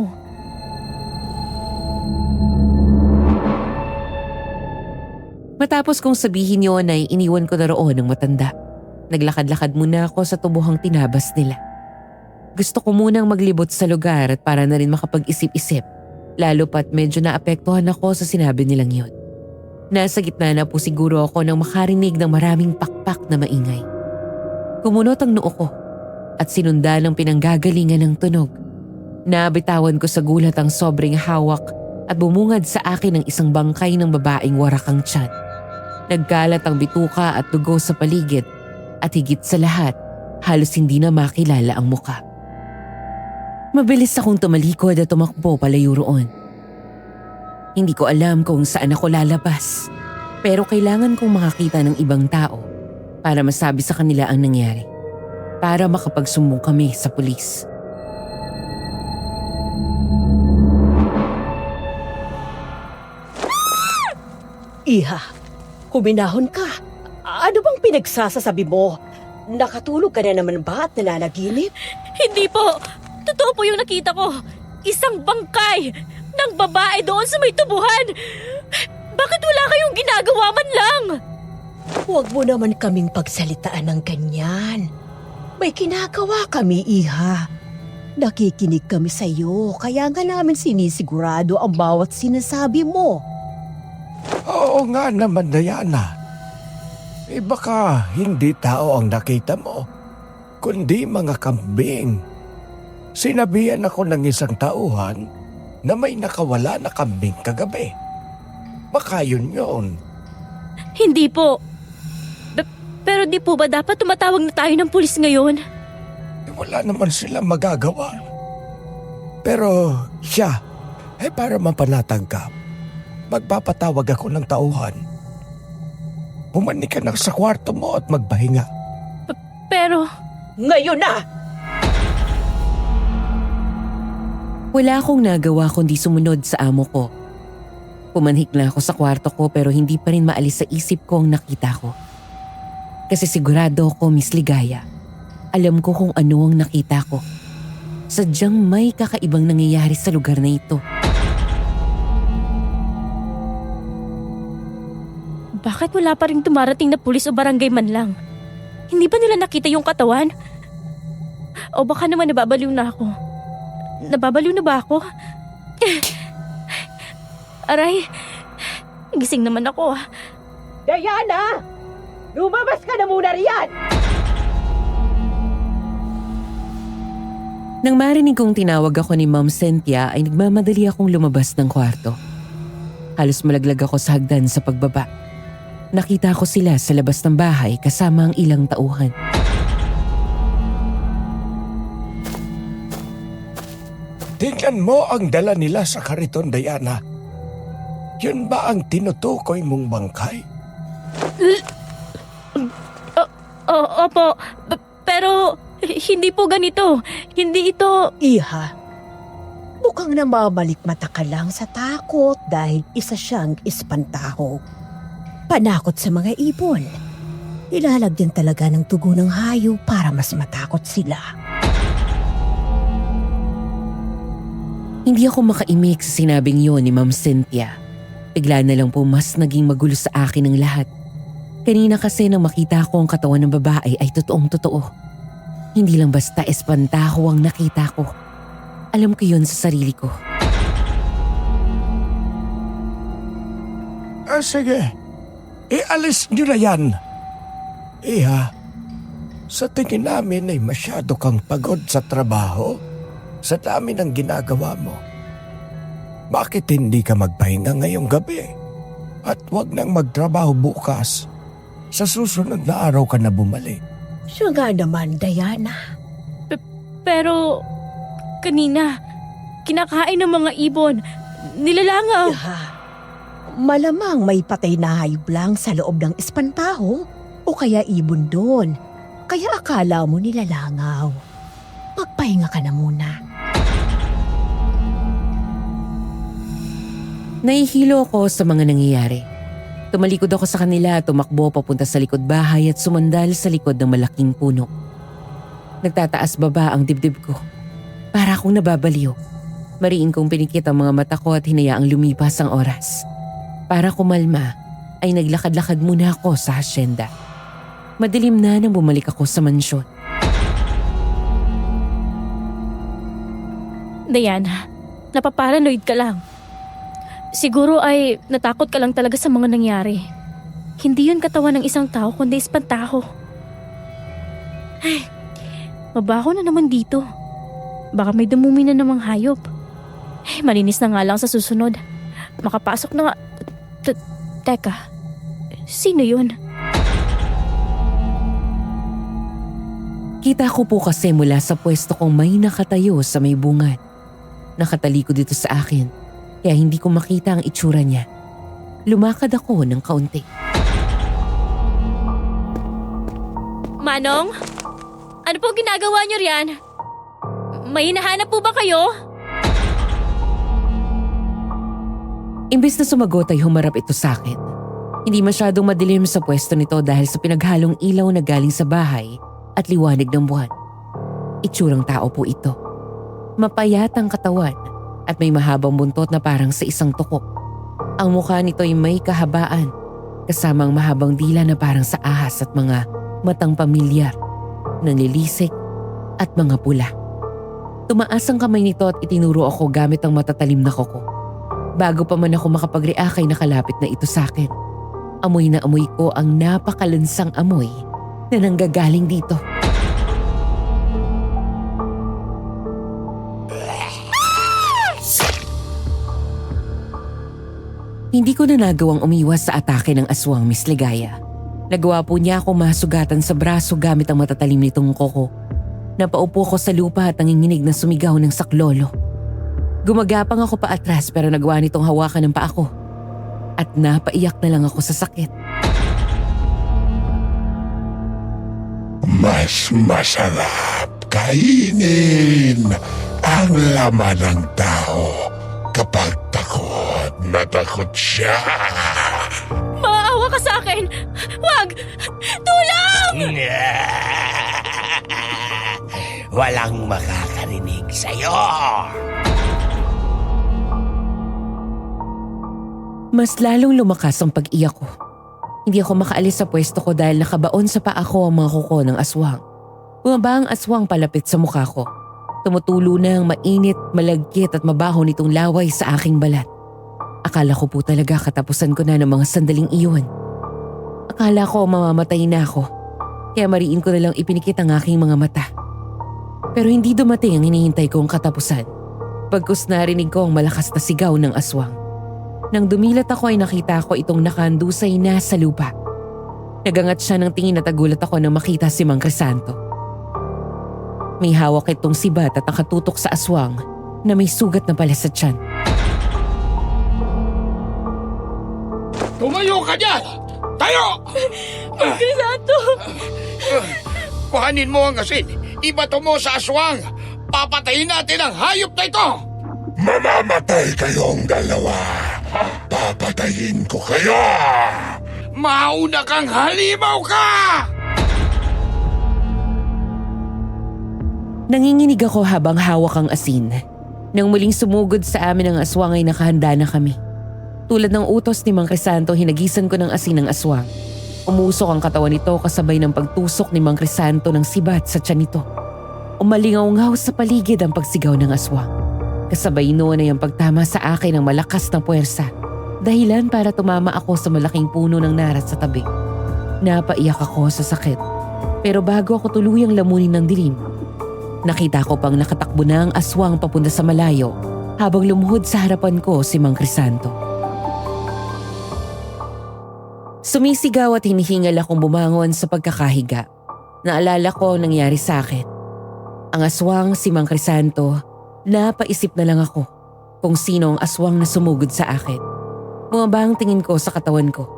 Matapos kong sabihin yon ay iniwan ko na roon ng matanda. Naglakad-lakad muna ako sa tubuhang tinabas nila. Gusto ko munang maglibot sa lugar at para na rin makapag-isip-isip. Lalo pat medyo naapektuhan ako sa sinabi nilang yon. Nasa gitna na po siguro ako nang makarinig ng maraming pakpak na maingay. Kumunot ang noo ko at sinundan ng pinanggagalingan ng tunog. Nabitawan ko sa gulat ang sobrang hawak at bumungad sa akin ang isang bangkay ng babaeng warakang tiyan. Nagkalat ang bituka at dugo sa paligid at higit sa lahat, halos hindi na makilala ang muka. Mabilis akong tumalikod at tumakbo palayo roon. Hindi ko alam kung saan ako lalabas, pero kailangan kong makakita ng ibang tao para masabi sa kanila ang nangyari, para makapagsumbong kami sa pulis. Iha, kuminahon ka. Ano bang pinagsasasabi mo? Nakatulog ka na naman ba at nalalaginip? Hindi po! Totoo po yung nakita ko! Isang bangkay ng babae doon sa may tubuhan! Bakit wala kayong ginagawa man lang? Huwag mo naman kaming pagsalitaan ng ganyan. May ginagawa kami, Iha. Nakikinig kami sa iyo, kaya nga namin sinisigurado ang bawat sinasabi mo. Oo nga naman, Diana. Baka hindi tao ang nakita mo, kundi mga kambing. Sinabihan ako ng isang tauhan na may nakawala na kambing kagabi. Baka yun yun. Hindi po. Pero di po ba dapat tumatawag na tayo ng pulis ngayon? Wala naman sila magagawa. Pero siya, para mapanatag ka, magpapatawag ako ng tauhan. Pumanik ka na sa kwarto mo at magpahinga. Pero... Ngayon na! Wala akong nagawa kundi sumunod sa amo ko. Pumanhik na ako sa kwarto ko pero hindi pa rin maalis sa isip ko ang nakita ko. Kasi sigurado ako, Miss Ligaya. Alam ko kung ano ang nakita ko. Sadyang may kakaibang nangyayari sa lugar na ito. Bakit wala pa rin dumarating na pulis o barangay man lang? Hindi ba nila nakita yung katawan? O baka naman nababaliw na ako. Nababaliw na ba ako? Aray, gising naman ako. Diana! Lumabas ka na muna riyan! Nang marinig kong tinawag ako ni Ma'am Cynthia ay nagmamadali akong lumabas ng kwarto. Halos malaglag ako sa hagdan sa pagbaba. Nakita ko sila sa labas ng bahay kasama ang ilang tauhan. Tingnan mo ang dala nila sa kariton, Diana. Yun ba ang tinutukoy mong bangkay? Opo, pero hindi po ganito. Hindi ito... Iha, mukhang namamalikmata ka lang sa takot dahil isa siyang espantaho. Panakot sa mga ibon. Ilalagyan talaga ng tugo ng hayop para mas matakot sila. Hindi ako makaimik sa sinabing yon ni Ma'am Cynthia. Bigla na lang po mas naging magulo sa akin ang lahat. Kanina kasi nang makita ko ang katawan ng babae ay totoong totoo. Hindi lang basta espantaho ang nakita ko. Alam ko yon sa sarili ko. Sige. Ialis nyo na yan. Iha, sa tingin namin ay masyado kang pagod sa trabaho sa dami ng ginagawa mo. Bakit hindi ka magpahinga ngayong gabi? At huwag nang magtrabaho bukas. Sa susunod na araw ka na bumalik. Siya nga naman, Diana. Pero... kanina, kinakain ng mga ibon. Nilalangaw. Iha, malamang may patay na hayop lang sa loob ng espantaho o kaya ibon doon. Kaya akala mo nilalangaw. Magpahinga ka na muna. Nahihilo ako sa mga nangyayari. Tumalikod ako sa kanila at tumakbo papunta sa likod bahay at sumandal sa likod ng malaking puno. Nagtataas baba ang dibdib ko. Para akong nababaliw. Mariin kong pinikit ang mga mata ko at hinayaang lumipas ang oras. Para kumalma ay naglakad-lakad muna ako sa hasyenda. Madilim na nang bumalik ako sa mansyon. Diana, napaparanoid ka lang. Siguro ay natakot ka lang talaga sa mga nangyari. Hindi yun katawan ng isang tao kundi espantaho. Ay, mabaho na naman dito. Baka may dumumi na namang hayop. Ay, malinis na nga lang sa susunod. Makapasok na nga. Teka, sino yun? Kita ko po kasi mula sa pwesto kong may nakatayo sa may bungad. Nakatalikod dito sa akin, kaya hindi ko makita ang itsura niya. Lumakad ako ng kaunti. Manong? Ano po ginagawa niyo riyan? May hinahanap po ba kayo? Imbes na sumagot ay humarap ito sa akin. Hindi masyadong madilim sa pwesto nito dahil sa pinaghalong ilaw na galing sa bahay at liwanag ng buwan. Itsurang tao po ito. Mapayat ang katawan at may mahabang buntot na parang sa isang tukok. Ang mukha nito ay may kahabaan kasama ang mahabang dila na parang sa ahas at mga matang pamilyar, nanlilisik at mga pula. Tumaas ang kamay nito at itinuro ako gamit ang matatalim na kuko. Bago pa man ako makapag-react ay nakalapit na ito sa akin. Amoy na amoy ko ang napakalansang amoy na nanggagaling dito. Hindi ko na nagawang umiwas sa atake ng aswang, Miss Ligaya. Nagawa po niya ako masugatan sa braso gamit ang matatalim nitong kuko. Napaupo ko sa lupa at nanginginig na sumigaw ng saklolo. Gumagapang ako pa atras pero nagawa nitong hawakan ng paa ko. At napaiyak na lang ako sa sakit. Mas masarap kainin ang laman ng tao kapag takot na takot siya. Maawa ka sa akin! Wag! Tulong! Walang makakarinig sa'yo. Mas lalong lumakas ang pag-iyak ko. Hindi ako makaalis sa pwesto ko dahil nakabaon sa paa ko ang mga kuko ng aswang. Bumaba ang aswang palapit sa mukha ko. Tumutulo na ang mainit, malagkit at mabaho nitong laway sa aking balat. Akala ko po talaga katapusan ko na ng mga sandaling iyon. Akala ko mamamatay na ako. Kaya mariin ko na lang ipinikit ang aking mga mata. Pero hindi dumating ang hinihintay kong katapusan. Pagkus narinig ko ang malakas na sigaw ng aswang. Nang dumilat ako ay nakita ko itong nakahandusay na sa lupa. Nagangat siya ng tingin at nagulat ako nang makita si Mang Crisanto. May hawak itong sibat at nakatutok sa aswang na may sugat na pala sa tiyan. Tumayo ka dyan! Tayo! Crisanto! Kuhanin mo ang asin. Ibato mo sa aswang. Papatayin natin ang hayop na ito! Mamamatay kayong dalawa. Papatayin ko kayo. Mauna kang halimaw ka! Nanginginig ako habang hawak ang asin. Nang muling sumugod sa amin ang aswang ay nakahanda na kami. Tulad ng utos ni Mang Crisanto, hinagisan ko ng asin ng aswang. Umusok ang katawan nito kasabay ng pagtusok ni Mang Crisanto ng sibat sa tiyan nito. Umalingaw-ngaw sa paligid ang pagsigaw ng aswang. Kasabay noon ay ang pagtama sa akin ng malakas na puwersa. Dahilan para tumama ako sa malaking puno ng naras sa tabi. Napaiyak ako sa sakit. Pero bago ako tuluyang lamunin ng dilim, nakita ko pang nakatakbo na ang aswang papunta sa malayo habang lumuhod sa harapan ko si Mang Crisanto. Sumisigaw at hinihingal akong bumangon sa pagkakahiga. Naalala ko ang nangyari sa akin. Ang aswang si Mang Crisanto, napaisip na lang ako kung sino ang aswang na sumugod sa akin. Bumaba ang tingin ko sa katawan ko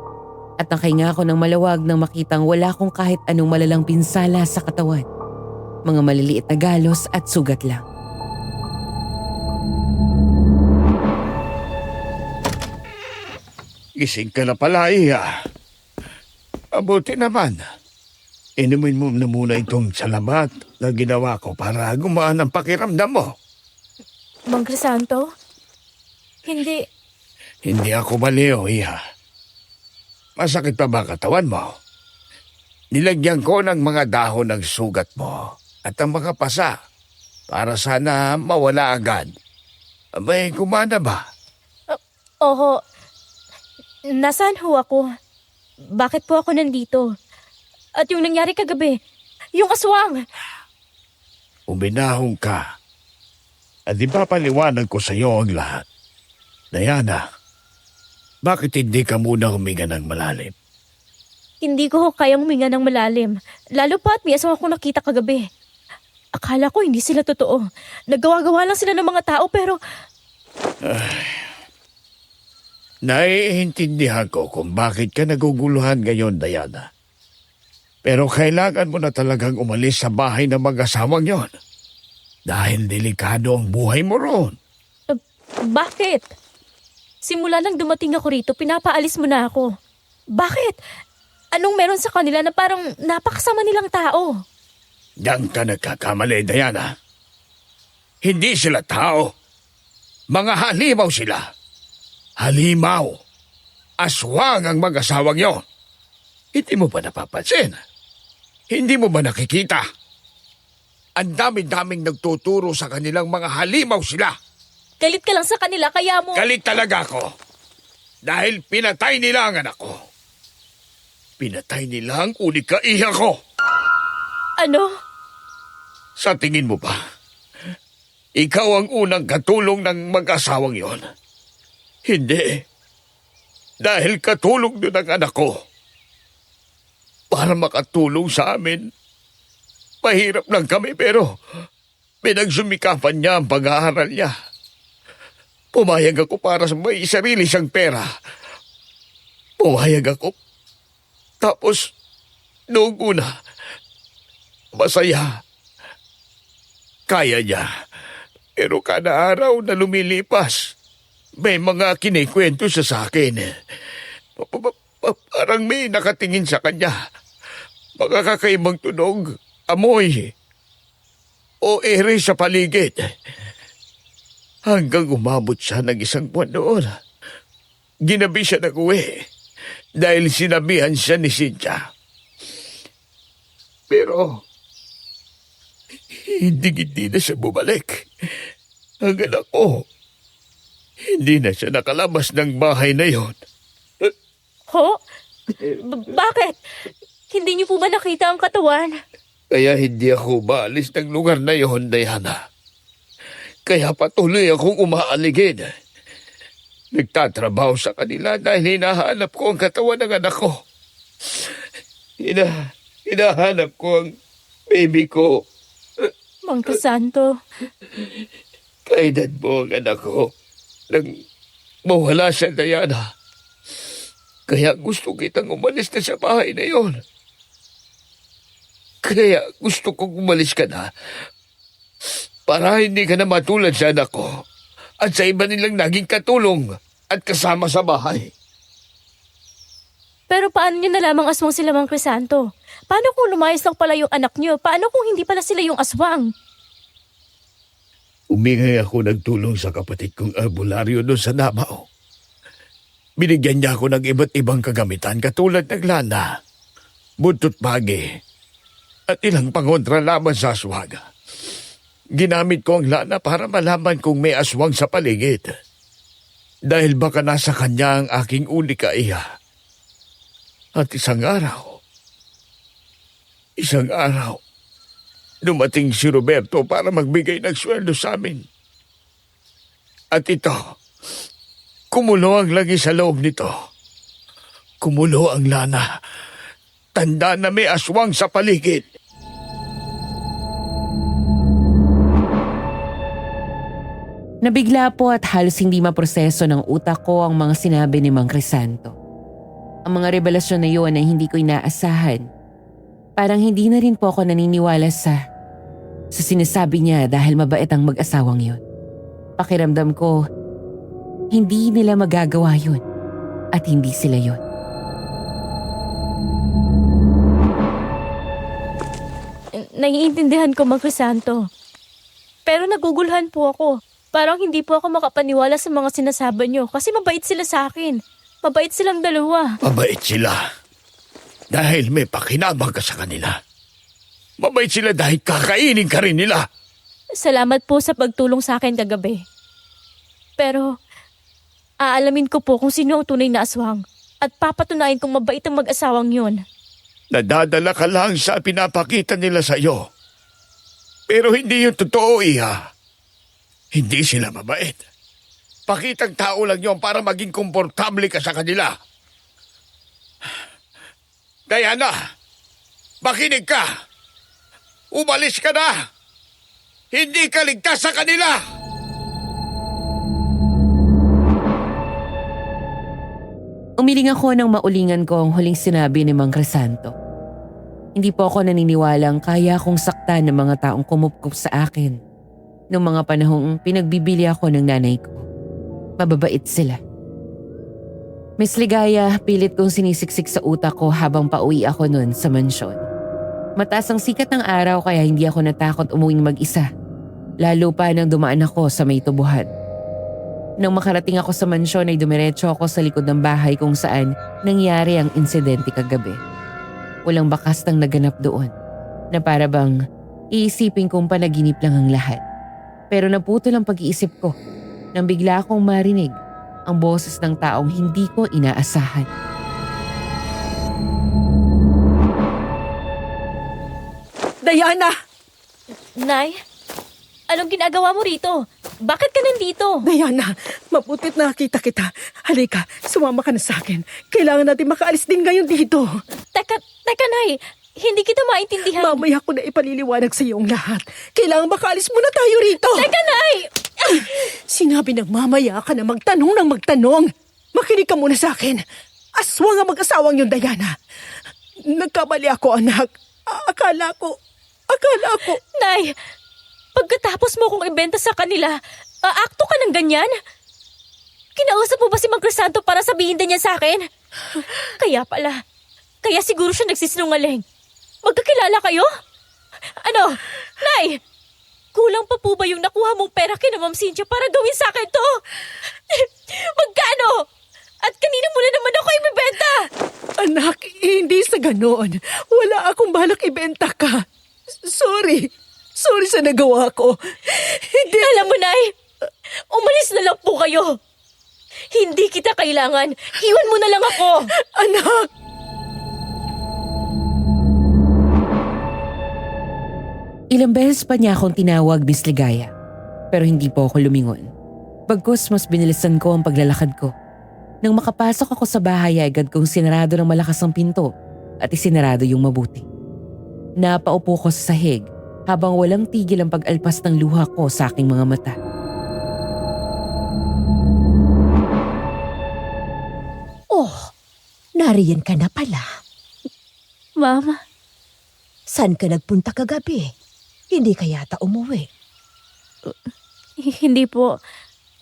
at nakahinga ako ng malawag nang makitang wala akong kahit anong malalang pinsala sa katawan. Mga maliliit na galos at sugat lang. gising ka na pala, Iha. Mabuti naman. Inumin mo na muna itong salamat na ginawa ko para gumaan ang pakiramdam mo. Mang Crisanto? Hindi. Hindi ako baliw, Iha. Masakit pa ba katawan mo? Nilagyan ko ng mga dahon ng sugat mo at ang mga pasa para sana mawala agad. Abay, kumana ba? Oho. Nasaan ho ako? Bakit po ako nandito? At yung nangyari kagabi, yung aswang. Uminahon ka. At di ba paliwanag ko sa iyo ang lahat? Diana, bakit hindi ka muna huminga ng malalim? Hindi ko ho kayang huminga ng malalim. Lalo pa at may aswang akong nakita kagabi. Akala ko hindi sila totoo. Naggawa-gawa lang sila ng mga tao pero... Naiintindihan ko kung bakit ka naguguluhan ngayon, Diana. Pero kailangan mo na talagang umalis sa bahay ng mag-asawang yon. Dahil delikado ang buhay mo roon. Bakit? Simula nang dumating ako rito, pinapaalis mo na ako. Bakit? Anong meron sa kanila na parang napakasama nilang tao? Diyan ka nagkakamali, Diana. Hindi sila tao. Mga halimaw sila. Halimaw. Aswang ang mag-asawang yon. Hindi mo ba napapansin? Hindi mo ba nakikita? Ang dami-daming nagtuturo sa kanilang mga halimaw sila. Galit ka lang sa kanila kaya mo... Galit talaga ako. Dahil pinatay nila ang anak ko. Pinatay nila ang unika-iha ko. Ano? Sa tingin mo ba, ikaw ang unang katulong ng mag-asawang yon? Hindi. Dahil katulong doon ang anak ko. Para makatulong sa amin. Mahirap lang kami pero pinagsumikapan niya ang pag-aaral niya. Pumayag ako para sa may sarili siyang pera. Pumayag ako. Tapos, noong una, masaya. Kaya niya. Pero kada araw na lumilipas, may mga kinikwento siya sa akin. Parang may nakatingin sa kanya. Mga kakaibang tunog, amoy, o ere sa paligid. Hanggang umabot siya ng isang buwan doon. Ginabi siya nag-uwi dahil sinabihan siya ni Cynthia. Pero hindi na siya bumalik. Ang anak ko, hindi na siya nakalabas ng bahay na yon. Ho? Bakit? Hindi niyo po ba nakita ang katawan? Kaya hindi ako maalis ng lugar na yon, Diana. Kaya patuloy akong umaaligid. Nagtatrabaho sa kanila dahil hinahanap ko ang katawan ng anak ko. Hinahanap ko ang baby ko. Mang Crisanto. Kaedad mo ang anak ko nang mawala siya, Diana. Kaya gusto kitang umalis na sa bahay na yon. Kaya gusto kong umalis ka na para hindi ka na matulad sa anak ko at sa iba nilang naging katulong at kasama sa bahay. Pero paano niyo nalamang aswang sila, Mang Crisanto? Paano kung lumayas lang pala yung anak niyo? Paano kung hindi pala sila yung aswang? Umingay ako ng tulong sa kapatid kong albularyo doon sa Davao. Binigyan niya ako ng iba't ibang kagamitan katulad ng lana, buntot bagi, at ilang pangontra laban sa aswang. Ginamit ko ang lana para malaman kung may aswang sa paligid. Dahil baka nasa kanya ang aking unika-iha. At isang araw, dumating si Roberto para magbigay ng sweldo sa amin. At ito, kumulo ang lagi sa loob nito. Kumulo ang lana. Tanda na may aswang sa paligid. Nabigla po at halos hindi maproseso ng utak ko ang mga sinabi ni Mang Crisanto. Ang mga revelasyon na yun ay hindi ko inaasahan. Parang hindi na rin po ako naniniwala sa sinasabi niya dahil mabait ang mag-asawang yun. Pakiramdam ko, hindi nila magagawa yun. at hindi sila yon. Naiintindihan ko, Mang Crisanto. Pero naguguluhan po ako. Parang hindi po ako makapaniwala sa mga sinasabi niyo kasi mabait sila sa akin. Mabait silang dalawa. Mabait sila. Dahil may pakinabang ka sa kanila. Mabait sila dahil kakainin ka rin nila. Salamat po sa pagtulong sa akin kagabi. Pero, aalamin ko po kung sino ang tunay na aswang at papatunayan kong mabait ang mag-asawang yun. Nadadala ka lang sa pinapakita nila sa iyo. Pero hindi yung totoo, Iha. Hindi sila mabait. Pakitang tao lang yon para maging komportable ka sa kanila. Diana, makinig ka. Umalis ka na. Hindi ka ligtas sa kanila. Umiling ako nang maulingan ko ang huling sinabi ni Mang Crisanto. Hindi po ako naniniwalang kaya kong saktan ng mga taong kumupkup sa akin. Noong mga panahong pinagbibili ako ng nanay ko. Mababait sila. Miss Ligaya, pilit kong sinisiksik sa utak ko habang pauwi ako noon sa mansyon. Mataas ang sikat ng araw kaya hindi ako natakot umuwing mag-isa. Lalo pa nang dumaan ako sa may tubuhan. Nang makarating ako sa mansyon ay dumiretso ako sa likod ng bahay kung saan nangyari ang insidente kagabi. Walang bakas nang naganap doon na para bang iisipin kong panaginip lang ang lahat. Pero naputol ang pag-iisip ko nang bigla akong marinig ang boses ng taong hindi ko inaasahan. Diana! Nay, anong ginagawa mo rito? Bakit ka nandito? Diana, mabutit nakita kita. Halika, sumama ka na sa akin. Kailangan natin makaalis din ngayon dito. Teka, Nay. Hindi kita maintindihan. Mamaya ko na ipaliliwanag sa iyo ang lahat. Kailangan makaalis muna tayo rito. Teka, Nay! Sinabi ng mamaya ka na magtanong ng magtanong. Makinig ka muna sa akin. Aswang ang mag-asawang yun, Diana. Nagkamali ako, anak. Akala ko. Nay, pagkatapos mo kong ibenta sa kanila, aakto ka ng ganyan? Kinausap mo ba si Mang Crisanto para sabihin din niya sa akin? Kaya siguro siya nagsisinungaling. Magkakilala kayo? Ano? Nay, kulang pa po ba yung nakuha mong pera kina Ma'am Cynthia para gawin sa akin to? Magkano? At kanina mo na naman ako ibibenta? Anak, hindi sa ganoon. Wala akong balak ibenta ka. Sorry sa nagawa ko. Hindi. Alam mo, Nay, umalis na lang po kayo. Hindi kita kailangan. Iwan mo na lang ako. Anak! Ilang beses pa niya akong tinawag, Miss Ligaya. Pero hindi po ako lumingon. Bagkus mas binilisan ko ang paglalakad ko. Nang makapasok ako sa bahay, agad kong sinarado ng malakas ang pinto at isinarado yung mabuti. Napaupo ko sa sahig habang walang tigil ang pag-alpas ng luha ko sa aking mga mata. Oh, nariyan ka na pala. Ma'am, Saan ka nagpunta kagabi? Hindi ka yata umuwi. hindi po.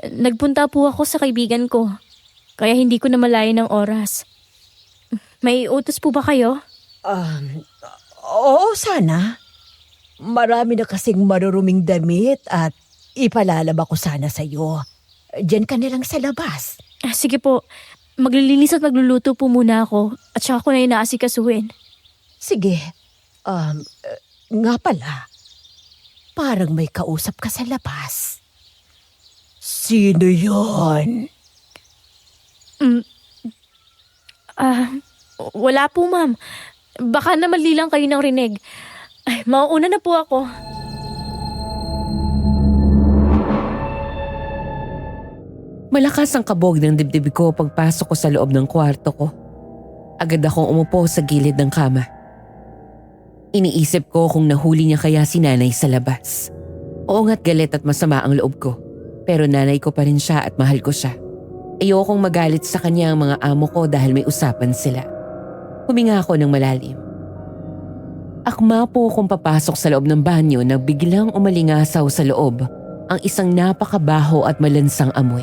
Nagpunta po ako sa kaibigan ko. Kaya hindi ko na malayan ng oras. May utos po ba kayo? Oo, sana. Marami na kasing maruruming damit at ipalalaba ko sana sa'yo. Diyan ka nilang sa labas. Sige po. Maglilinis at magluluto po muna ako. At saka ko na yung naasikasuhin. Sige. Nga pala, parang may kausap ka sa labas. Sino yon? Wala po, ma'am. Baka na mali lang kayo ng rinig. Ay, mauuna na po ako. Malakas ang kabog ng dibdib ko pagpasok ko sa loob ng kwarto ko. Agad akong umupo sa gilid ng kama. Iniisip ko kung nahuli niya kaya si nanay sa labas. Oo nga't galit at masama ang loob ko. Pero nanay ko pa rin siya at mahal ko siya. Ayokong magalit sa kanya ang mga amo ko dahil may usapan sila. Huminga ako ng malalim. Akma po akong papasok sa loob ng banyo na biglang umalingasaw sa loob ang isang napakabaho at malansang amoy.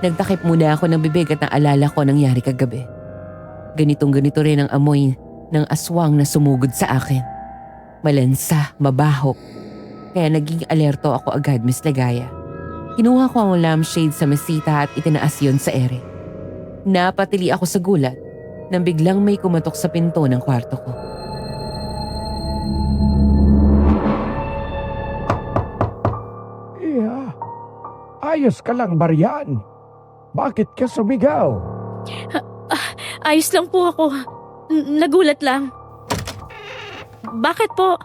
Nagtakip muna ako ng bibig at naalala ko nangyari kagabi. Ganitong-ganito rin ang amoy ng aswang na sumugod sa akin. Malansa, mabaho. Kaya naging alerto ako agad, Miss Ligaya. Kinuha ko ang lampshade sa mesita at itinaas yon sa ere. Napatili ako sa gulat nang biglang may kumatok sa pinto ng kwarto ko. Iha, ayos ka lang, Marian. Bakit ka sumigaw? Ayos lang po ako. Nagulat lang. Bakit po?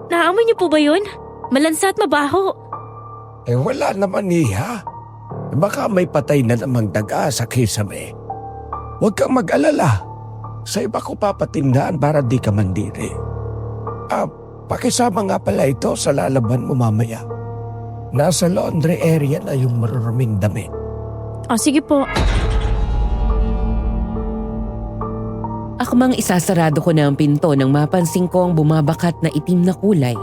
Naamoy niyo po ba yun? Malansa at mabaho. Eh wala naman, Iha. Baka may patay na namang daga sa kisame. Huwag kang mag-alala. Sa iba ko papatindahan para di ka mandiri. Pakisama nga pala ito sa lalaban mo mamaya. Nasa laundry area na yung maruruming damit. Sige po. Akmang isasarado ko na ang pinto nang mapansin ko ang bumabakat na itim na kulay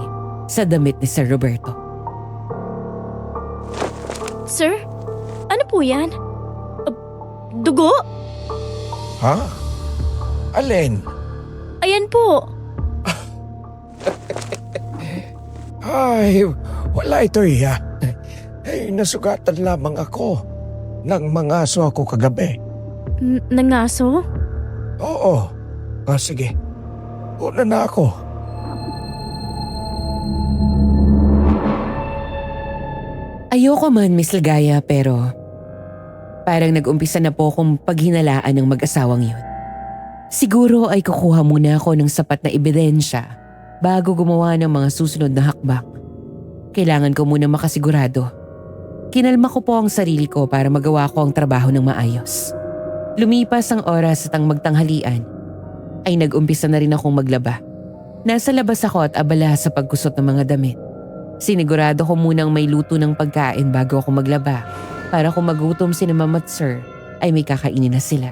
sa damit ni Sir Roberto. Sir? Ano po yan? Dugo? Ha? Alin? Ayan po. Ay, wala ito, Iha. Nasugatan lamang ako ng mga aso ako kagabi. Nangaso? Oo. Sige. Una na ako. Ayoko man, Miss Ligaya, pero parang nag-umpisa na po akong paghinalaan ng mag-asawang yun. Siguro ay kukuha muna ako ng sapat na ebidensya bago gumawa ng mga susunod na hakbang. Kailangan ko muna makasigurado. Kinalma ko po ang sarili ko para magawa ko ang trabaho ng maayos. Lumipas ang oras at ang magtanghalian ay nag-umpisa na rin akong maglaba. Nasa labas ako at abala sa pagkusot ng mga damit. Sinigurado ko munang may luto ng pagkain bago ako maglaba para kung magutom si Ma'am at Sir ay may kakainin na sila.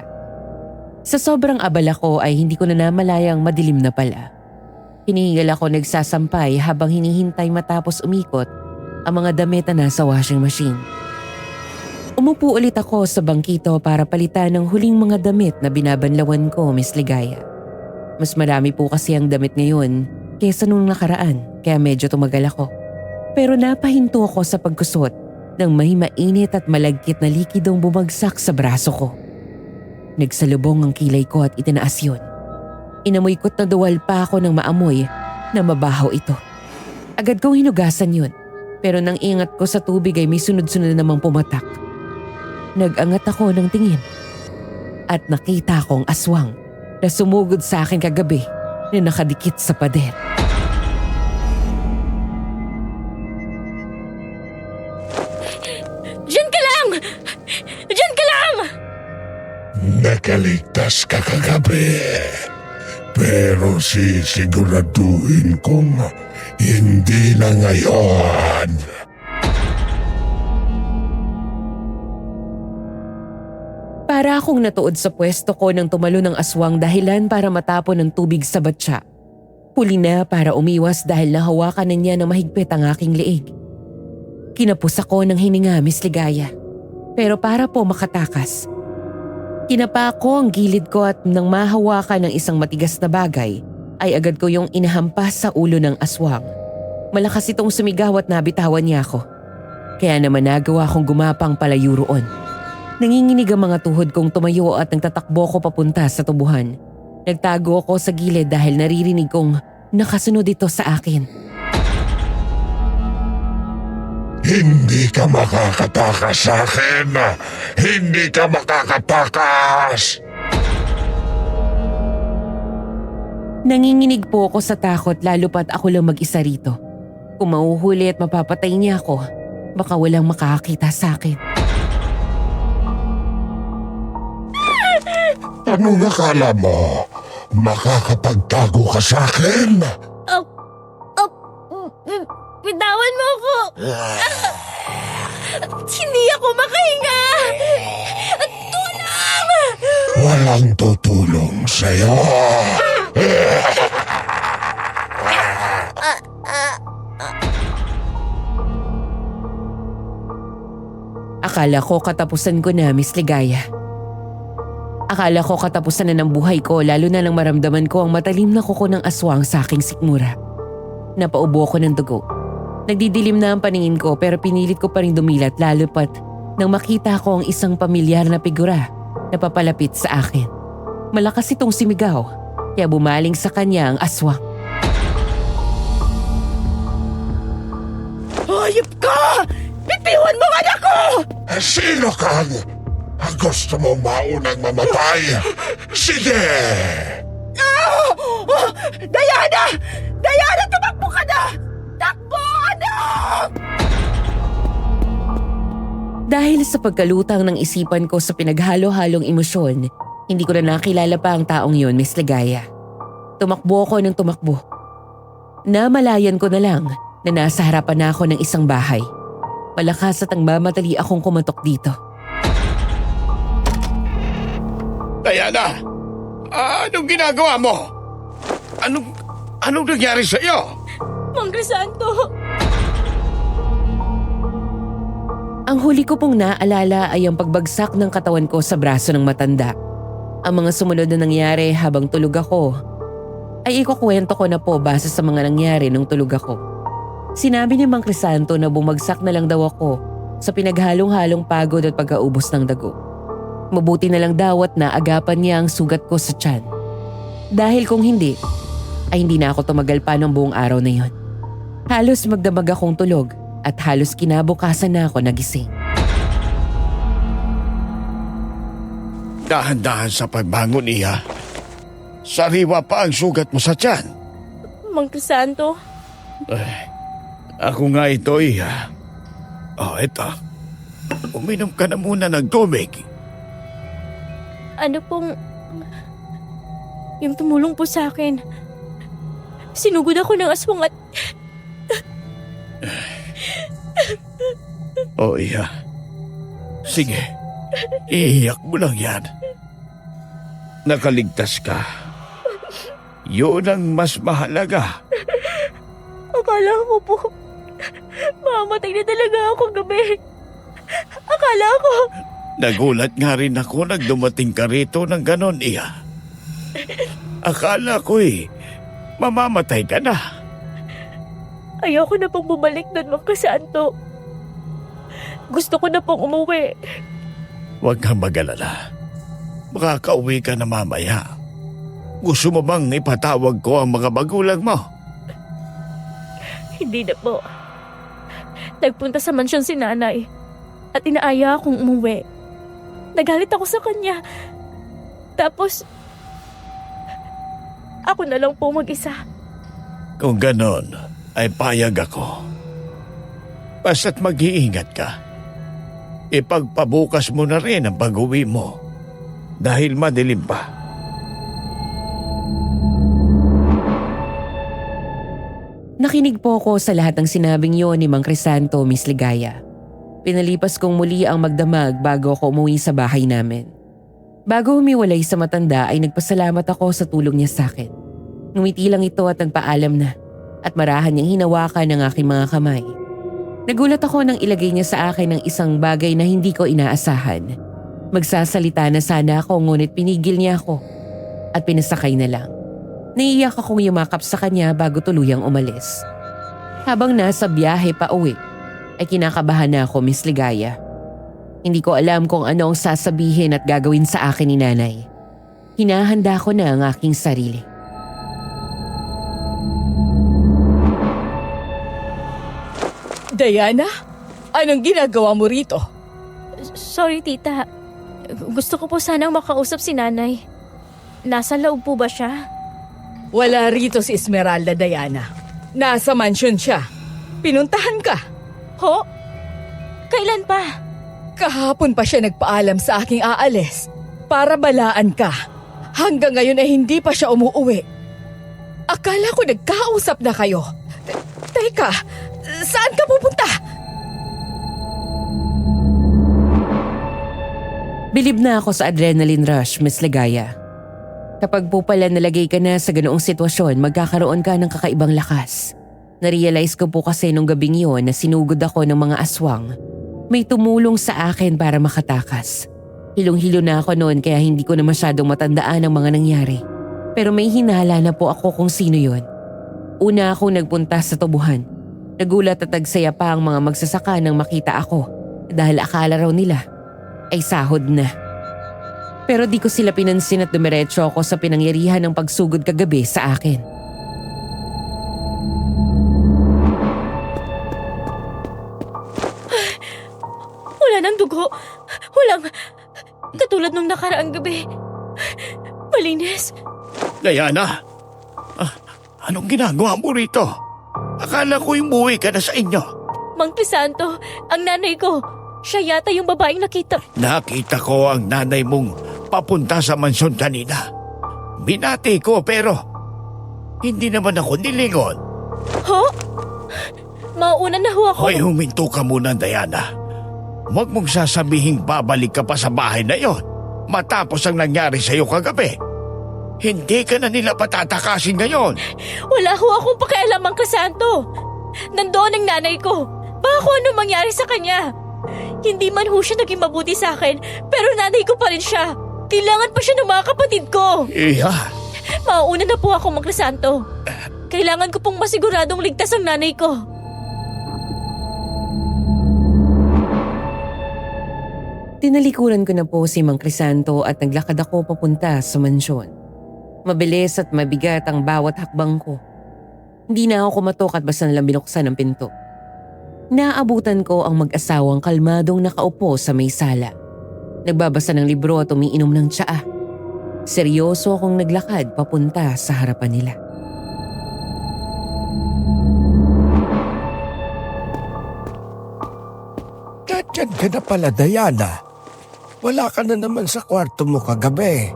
Sa sobrang abala ko ay hindi ko na namalayang madilim na pala. Hinihingal ako nagsasampay habang hinihintay matapos umikot ang mga damit na nasa washing machine. Umupo ulit ako sa bangkito para palitan ng huling mga damit na binabanlawan ko, Miss Ligaya. Mas marami po kasi ang damit ngayon kesa nung nakaraan kaya medyo tumagal ako. Pero napahinto ako sa pagkusot nang may mainit at malagkit na likidong bumagsak sa braso ko. Nagsalubong ang kilay ko at itinaas yun. Inamoy ko't naduwal pa ako ng maamoy na mabaho ito. Agad kong hinugasan yun pero nang ingat ko sa tubig ay may sunod-sunod na namang pumatak. Nag-angat ako ng tingin at nakita kong aswang na sumugod sa akin kagabi na nakadikit sa pader. Diyan ka lang! Diyan ka lang! Nakaligtas ka kagabi. Pero sisiguraduhin kong hindi na ngayon. Para akong natuod sa pwesto ko nang tumalo ng aswang dahilan para matapon ng tubig sa batya. Huli na para umiwas dahil nahawakan na niya na mahigpit ang aking liig. Kinapos ako ng hininga, Miss Ligaya. Pero para po makatakas. Kinapa ko ang gilid ko at nang mahawakan ng isang matigas na bagay ay agad ko yung inahampas sa ulo ng aswang. Malakas itong sumigaw at nabitawan niya ako. Kaya naman nagawa kong gumapang palayo roon. Nanginginig ang mga tuhod kong tumayo at nagtatakbo ko papunta sa tubuhan. Nagtago ako sa gilid dahil naririnig kong nakasunod ito sa akin. Hindi ka makakatakas sa akin! Hindi ka makakatakas! Nanginginig po ako sa takot lalo pat ako lang mag-isa rito. Kung mauhuli at mapapatay niya ako, baka walang makakakita sa akin. Anong akala mo? Makakapagtago ka sa akin? Bitawan mo ako! Hindi ako makahinga! Tulong! Walang tutulong sa'yo. Akala ko katapusan ko na, Miss Ligaya. Akala ko katapusan na ng buhay ko lalo na nang maramdaman ko ang matalim na kuko ng aswang sa aking sikmura. Napaubo ko ng dugo. Nagdidilim na ang paningin ko pero pinilit ko pa rin dumilat lalo pat nang makita ko ang isang pamilyar na figura na papalapit sa akin. Malakas itong sumigaw kaya bumaling sa kanya ang aswang. Hayop ka! Bitiwan mo ang anak ko! Sino ka? Gusto mong maunang mamatay? Sige! Diana! Diana, tumakbo ka na! Takbo, anak! Dahil sa pagkalutang ng isipan ko sa pinaghalo-halong emosyon, hindi ko na nakilala pa ang taong yon, Miss Ligaya. Tumakbo ko ng tumakbo. Namalayan ko na lang na nasa harapan na ako ng isang bahay. Malakas at ang mamatali akong kumatok dito. Diana! Anong ginagawa mo? Anong nangyari sa iyo? Mang Crisanto! Ang huli ko pong naalala ay ang pagbagsak ng katawan ko sa braso ng matanda. Ang mga sumunod na nangyari habang tulog ako ay ikukwento ko na po base sa mga nangyari nung tulog ako. Sinabi ni Mang Crisanto na bumagsak na lang daw ako sa pinaghalong-halong pagod at pagkaubos ng dago. Mabuti na lang daw at naagapan niya ang sugat ko sa tiyan. Dahil kung hindi, ay hindi na ako tumagal pa ng buong araw na yon. Halos magdamag akong tulog at halos kinabukasan na ako nagising. Dahan-dahan sa pagbangon, Iha. Sariwa pa ang sugat mo sa tiyan. Mang Crisanto, Ako nga ito, Iha. Eto. Uminom ka na muna ng tubig. ano pong... Yung tumulong po sa akin. Sinugod ako ng aswang at... Iha. Sige. Iiyak mo lang yan. Nakaligtas ka. Yun ang mas mahalaga. Akala ko po, mamamatay na talaga ako gabi. Akala ko, Nagulat nga rin ako nang dumating ka rito ng ganon, Iha. Akala ko mamamatay ka na. ayoko na pong bumalik doon, Mang Crisanto. Gusto ko na pong umuwi. Huwag kang mag-alala. Makakauwi ka na mamaya. Gusto mo bang ipatawag ko ang mga magulang mo? Hindi na po. Nagpunta sa mansyon si nanay at inaaya akong umuwi. Nagalit ako sa kanya. Tapos, ako na lang po mag-isa. Kung ganon, ay payag ako. Basta't mag-iingat ka. Ipagpabukas mo na rin ang pag-uwi mo dahil madilim pa. Nakinig po ako sa lahat ng sinabing yon ni Mang Crisanto, Miss Ligaya. Pinalipas kong muli ang magdamag bago ako umuwi sa bahay namin. Bago humiwalay sa matanda ay nagpasalamat ako sa tulong niya sa akin. Ngumiti lang ito at nagpaalam na at marahan niyang hinawakan ang aking mga kamay. Nagulat ako nang ilagay niya sa akin ng isang bagay na hindi ko inaasahan. Magsasalita na sana ako ngunit pinigil niya ako at pinasakay na lang. Naiiyak akong yumakap sa kanya bago tuluyang umalis. Habang nasa biyahe pa uwi, ay kinakabahan na ako, Miss Ligaya. Hindi ko alam kung ano ang sasabihin at gagawin sa akin ni nanay. Hinahanda ko na ang aking sarili. Diana, anong ginagawa mo rito? Sorry, tita. Gusto ko po sanang makausap si nanay. Nasa loob po ba siya? Wala rito si Esmeralda, Diana. Nasa mansyon siya. Pinuntahan ka. Ho? Kailan pa? Kahapon pa siya nagpaalam sa aking aalis para balaan ka. Hanggang ngayon ay hindi pa siya umuuwi. Akala ko nagkausap na kayo. Teka, saan ka pupunta? Bilib na ako sa adrenaline rush, Miss Ligaya. Kapag po pala nalagay ka na sa ganoong sitwasyon, magkakaroon ka ng kakaibang lakas. Narealize ko po kasi nung gabing yun na sinugod ako ng mga aswang May tumulong sa akin para makatakas. Hilong-hilo na ako noon kaya hindi ko na masyadong matandaan ang mga nangyari. Pero may hinala na po ako kung sino yon. Una akong nagpunta sa tubuhan. Nagulat at tagsaya pa ang mga magsasaka nang makita ako dahil akala raw nila ay sahod na. Pero di ko sila pinansin at dumiretso ako sa pinangyarihan ng pagsugod kagabi sa akin. Wala nang dugo. Walang... Katulad nung nakaraang gabi. Malinis. Diana, anong ginagawa mo rito? Akala ko umuwi ka na sa inyo. Mang Crisanto, ang nanay ko. Siya yata yung babaeng nakita. Nakita ko ang nanay mong papunta sa mansyon kanina. Binati ko pero hindi naman ako nilingon. Ho? Mauna na ho ako. Hoy, huminto ka muna, Diana. Huwag mong sasabihing babalik ka pa sa bahay na yon matapos ang nangyari sa'yo kagabi. Hindi ka na nila patatakasin ngayon. Wala ho akong pakialam, Mang Crisanto. Nandoon ang nanay ko. Baka kung ano mangyari sa kanya. Hindi man ho siya naging mabuti sa akin, pero nanay ko pa rin siya. Kailangan pa siya ng mga kapatid ko. Iya. Mauuna na po ako, Mang Crisanto. Kailangan ko pong masiguradong ligtas ang nanay ko. Tinalikuran ko na po si Mang Crisanto at naglakad ako papunta sa mansyon. Mabilis at mabigat ang bawat hakbang ko. Hindi na ako kumatok at basta nalang binuksan ang pinto. Naabutan ko ang mag-asawang kalmadong nakaupo sa may sala. Nagbabasa ng libro at umiinom ng tsaa. Seryoso akong naglakad papunta sa harapan nila. Diyan ka na pala, Diana. Wala ka na naman sa kwarto mo kagabi.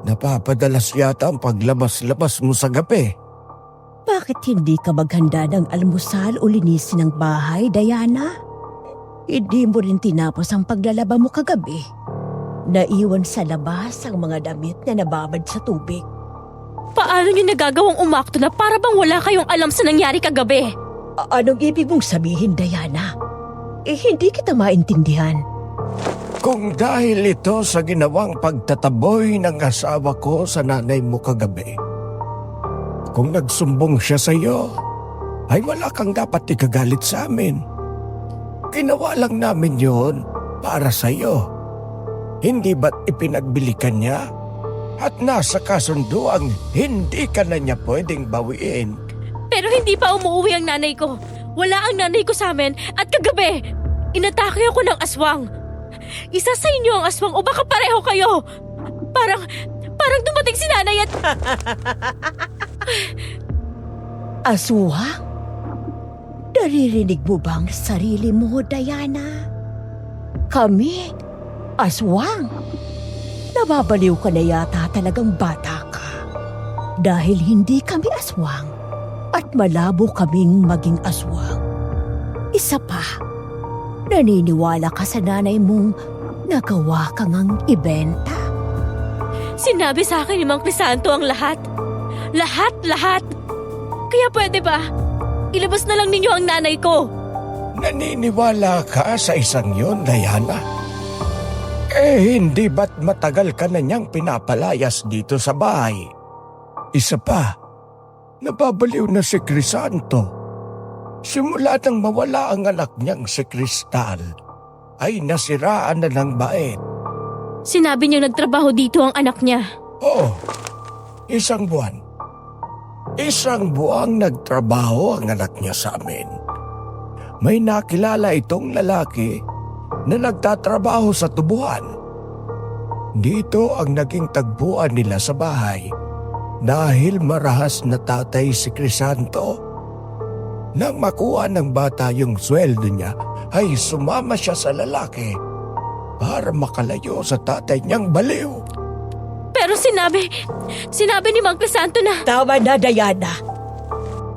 Napapadalas yata ang paglabas-labas mo sa gabi. Bakit hindi ka maghanda ng almusal o linisin ang bahay, Diana? Hindi mo rin tinapos ang paglalaba mo kagabi. Naiwan sa labas ang mga damit na nababad sa tubig. Paano niyo nagagawang umakto na para bang wala kayong alam sa nangyari kagabi? Anong ibig mong sabihin, Diana? Hindi kita maintindihan. Kung dahil ito sa ginawang pagtataboy ng asawa ko sa nanay mo kagabi, kung nagsumbong siya sa iyo, ay wala kang dapat ikagalit sa amin. Ginawa lang namin yon para sa iyo. Hindi ba't ipinagbili ka niya? At nasa kasunduang hindi ka na niya pwedeng bawiin. Pero hindi pa umuwi ang nanay ko. Wala ang nanay ko sa amin at kagabi, inatake ako ng aswang. Isa sa inyo ang aswang o baka pareho kayo. Parang dumating si nanay at... Aswang? Naririnig mo bang sarili mo, Diana? Kami? Aswang? Nababaliw ka na yata, talagang bata ka. Dahil hindi kami aswang at malabo kaming maging aswang. Isa pa, naniniwala ka sa nanay mong nagawa ka ngang ibenta? Sinabi sa akin ni Mang Crisanto ang lahat. Lahat. Kaya pwede ba? Ilabas na lang ninyo ang nanay ko. Naniniwala ka sa isang yon, Diana? Hindi ba't matagal ka na niyang pinapalayas dito sa bahay? Isa pa, nababaliw na si Crisanto. Simula nang mawala ang anak niyang si Cristal, ay nasiraan na ng bait. Sinabi niyang nagtrabaho dito ang anak niya. Oo, isang buwan. Isang buwang nagtrabaho ang anak niya sa amin. May nakilala itong lalaki na nagtatrabaho sa tubuhan. Dito ang naging tagpuan nila sa bahay dahil marahas na tatay si Crisanto. Nang makuha ng bata yung sweldo niya, ay sumama siya sa lalaki para makalayo sa tatay niyang baliw. Pero sinabi ni Mang Crisanto na... Tama na, Diana.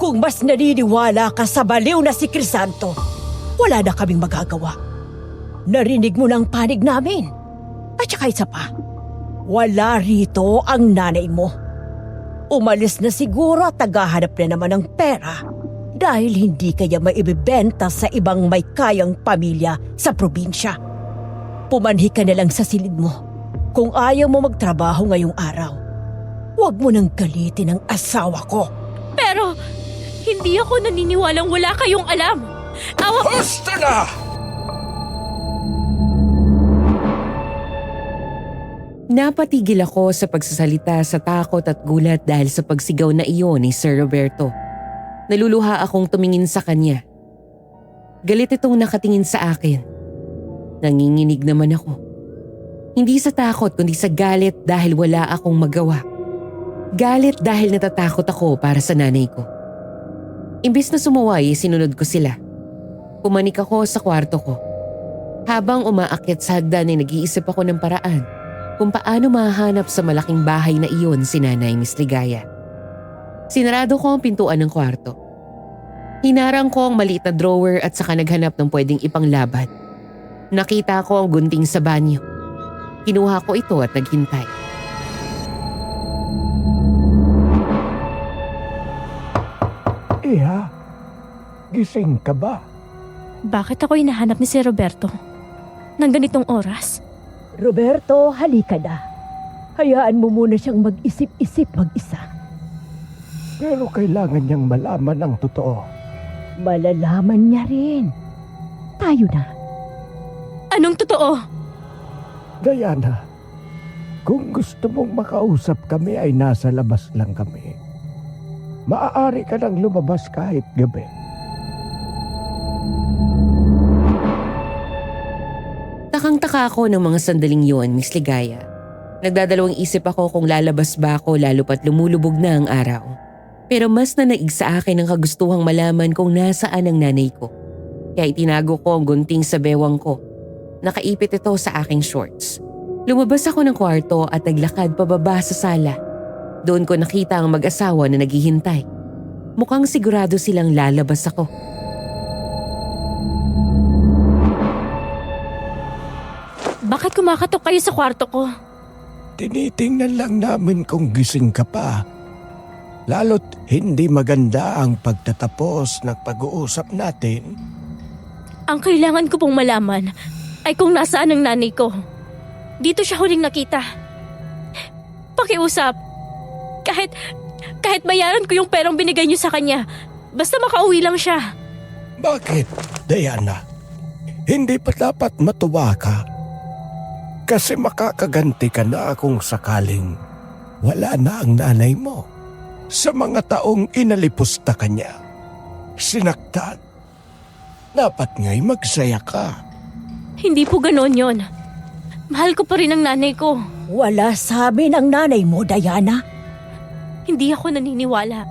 Kung mas naniniwala ka sa baliw na si Crisanto, wala na kaming magagawa. Narinig mo ng panig namin. At saka isa pa, wala rito ang nanay mo. Umalis na siguro at naghahanap na naman ng pera dahil hindi kaya maibibenta sa ibang may kayang pamilya sa probinsya. Pumanhi ka na lang sa silid mo kung ayaw mo magtrabaho ngayong araw. Huwag mo nang galitin ang asawa ko. Pero, hindi ako naniniwalang wala kayong alam. Basta na! Napatigil ako sa pagsasalita sa takot at gulat dahil sa pagsigaw na iyon ni Sir Roberto. Naluluha akong tumingin sa kanya. Galit itong nakatingin sa akin. Nanginginig naman ako. Hindi sa takot kundi sa galit dahil wala akong magawa. Galit dahil natatakot ako para sa nanay ko. Imbis na sumuway, sinunod ko sila. Pumanik ako sa kwarto ko. Habang umaakyat sa hagdan ay nag-iisip ako ng paraan kung paano mahanap sa malaking bahay na iyon si Nanay Miss Ligaya. Sinarado ko ang pintuan ng kwarto. Hinarang ko ang maliit na drawer at saka naghanap ng pwedeng ipanglaban. Nakita ko ang gunting sa banyo. Kinuha ko ito at naghintay. Iha, gising ka ba? Bakit ako hinahanap ni Sir Roberto? Nang ganitong oras? Roberto, halika na. Hayaan mo muna siyang mag-isip-isip mag-isa. Pero kailangan niyang malaman ang totoo. Malalaman niya rin. Tayo na. Anong totoo? Diana, kung gusto mong makausap kami ay nasa labas lang kami. Maaari ka nang lumabas kahit gabi. Takang-taka ako ng mga sandaling yon, Miss Ligaya. Nagdadalawang isip ako kung lalabas ba ako lalo pat lumulubog na ang araw. Pero mas nanaig sa akin ang kagustuhang malaman kung nasaan ang nanay ko. Kaya itinago ko ang gunting sa bewang ko. Nakaipit ito sa aking shorts. Lumabas ako ng kwarto at naglakad pababa sa sala. Doon ko nakita ang mag-asawa na naghihintay. Mukhang sigurado silang lalabas ako. Bakit kumakatok kayo sa kwarto ko? Tinitingnan lang namin kung gising ka pa. Lalo't hindi maganda ang pagtatapos ng pag-uusap natin. Ang kailangan ko pong malaman ay kung nasaan ang nanay ko. Dito siya huling nakita. Pakiusap. Kahit bayaran ko yung perang binigay niyo sa kanya. Basta makauwi lang siya. Bakit, Diana? Hindi pa dapat matuwa ka? Kasi makakaganti ka na kung sakaling wala na ang nanay mo. Sa mga taong inalipusta ka niya, sinaktan. Dapat nga'y magsaya ka. Hindi po ganoon yon. Mahal ko pa rin ang nanay ko. Wala sabi ng nanay mo, Diana. Hindi ako naniniwala.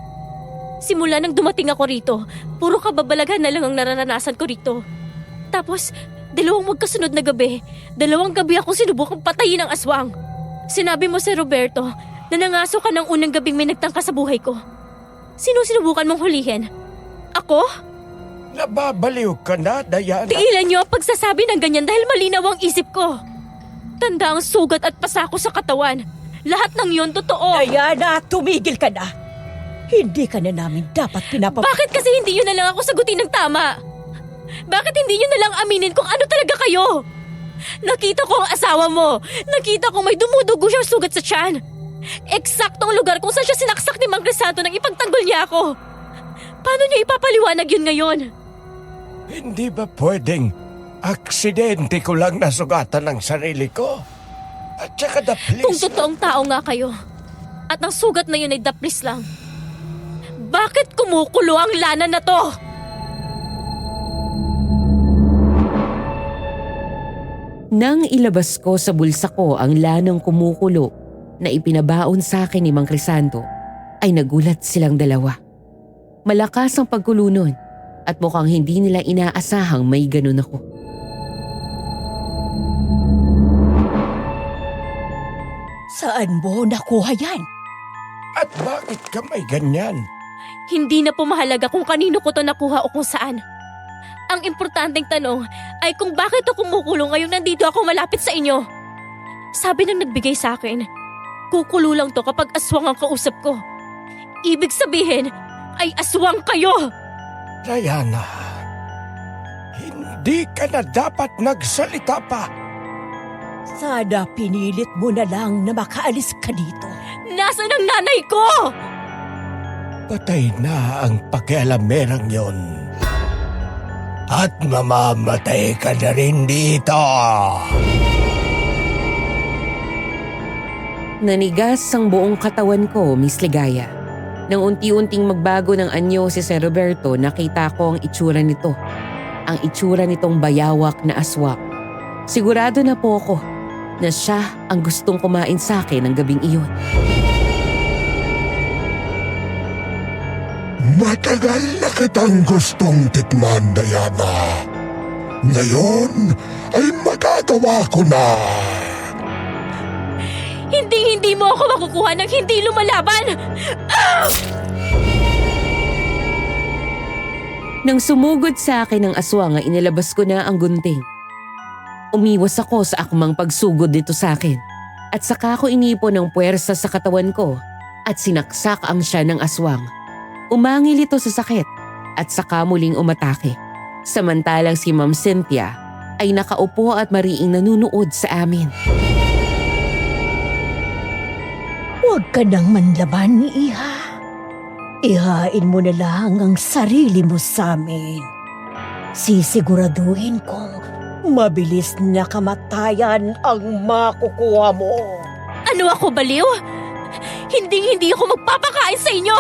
Simula nang dumating ako rito, puro kababalaghan na lang ang nararanasan ko rito. Tapos, 2 magkasunod na gabi, 2 gabi ako sinubukang patayin ng aswang. Sinabi mo si Roberto na nangaso ka ng unang gabing may nagtangka sa buhay ko. Sino sinubukan mong hulihin? Ako? Nababaliw ka na, Diana. Tiilan niyo ang pagsasabi ng ganyan dahil malinaw ang isip ko. Tanda ang sugat at pasa ko sa katawan. Lahat ng yon totoo. Diana, tumigil ka na. Hindi ka na namin dapat Bakit kasi hindi yun na lang ako sagutin ng tama? Bakit hindi nyo na lang aminin kung ano talaga kayo? Nakita ko ang asawa mo. Nakita ko may dumudugo siyang sugat sa tiyan. Eksaktong lugar kung saan siya sinaksak ni Mang Crisanto nang ipagtanggol niya ako. Paano niyo ipapaliwanag yun ngayon? Hindi ba pwedeng aksidente ko lang nasugatan ng sarili ko? At saka daplis. Kung totoong tao nga kayo, at ang sugat na yun ay daplis lang, bakit kumukulo ang lana na to? Nang ilabas ko sa bulsa ko ang lanang kumukulo na ipinabaon sa akin ni Mang Crisanto, ay nagulat silang dalawa. Malakas ang pagkulo nun at mukhang hindi nila inaasahang may ganun ako. Saan mo nakuha yan? At bakit ka may ganyan? Hindi na po mahalaga kung kanino ko to nakuha o kung saan. Ang importanteng tanong ay kung bakit ako kumukulong ngayong nandito ako malapit sa inyo. Sabi ng nagbigay sa akin, kukulo lang to kapag aswang ang kausap ko. Ibig sabihin ay aswang kayo! Diana, hindi ka na dapat nagsalita pa. Sana pinilit mo na lang na makaalis ka dito. Nasaan ang nanay ko? Patay na ang pakialamerang yon. At mamamatay ka na rin dito. Nanigas ang buong katawan ko, Miss Ligaya. Nang unti-unting magbago ng anyo si Sir Roberto, nakita ko ang itsura nito. Ang itsura nitong bayawak na aswang. Sigurado na po ako na siya ang gustong kumain sa akin ng gabing iyon. Matagal na kitang gustong tikman, Diana. Ngayon ay magagawa ko na. Hindi mo ako makukuha ng hindi lumalaban! Nang sumugod sa akin ang aswang ay inilabas ko na ang gunting. Umiwas ako sa akmang pagsugod nito sa akin at saka ko inipon ng puwersa sa katawan ko at sinaksak ang siya ng aswang. Umangil ito sa sakit at saka muling umatake. Samantalang si Ma'am Cynthia ay nakaupo at mariing nanunood sa amin. Huwag ka nang manlaban ni Iha. Ihain mo na lang ang sarili mo sa amin. Sisiguraduhin kong mabilis na kamatayan ang makukuha mo. Ano ako, baliw? Hindi ako magpapakain sa inyo!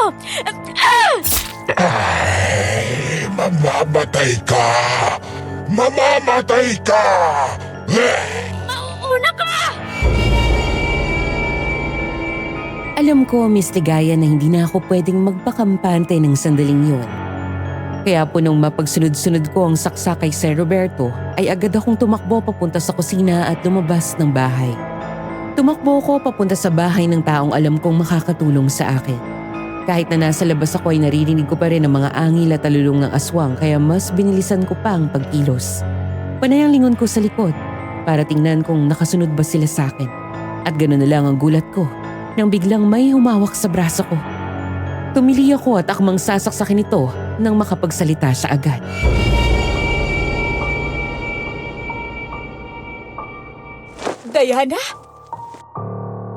Ay, mamamatay ka! Mamamatay ka! Mauuna ka! Alam ko, Miss Ligaya, na hindi na ako pwedeng magpakampante ng sandaling yun. Kaya po nung mapagsunod-sunod ko ang saksa kay Sir Roberto, ay agad akong tumakbo papunta sa kusina at lumabas ng bahay. Tumakbo ko papunta sa bahay ng taong alam kong makakatulong sa akin. Kahit na nasa labas ako ay naririnig ko pa rin ang mga angil at talulong ng aswang kaya mas binilisan ko pa ang pagkilos. Panay ang lingon ko sa likod para tingnan kung nakasunod ba sila sa akin. At gano'n na lang ang gulat ko nang biglang may humawak sa braso ko. Tumili ako at akmang sasaksakin ito nang makapagsalita siya agad. Diana?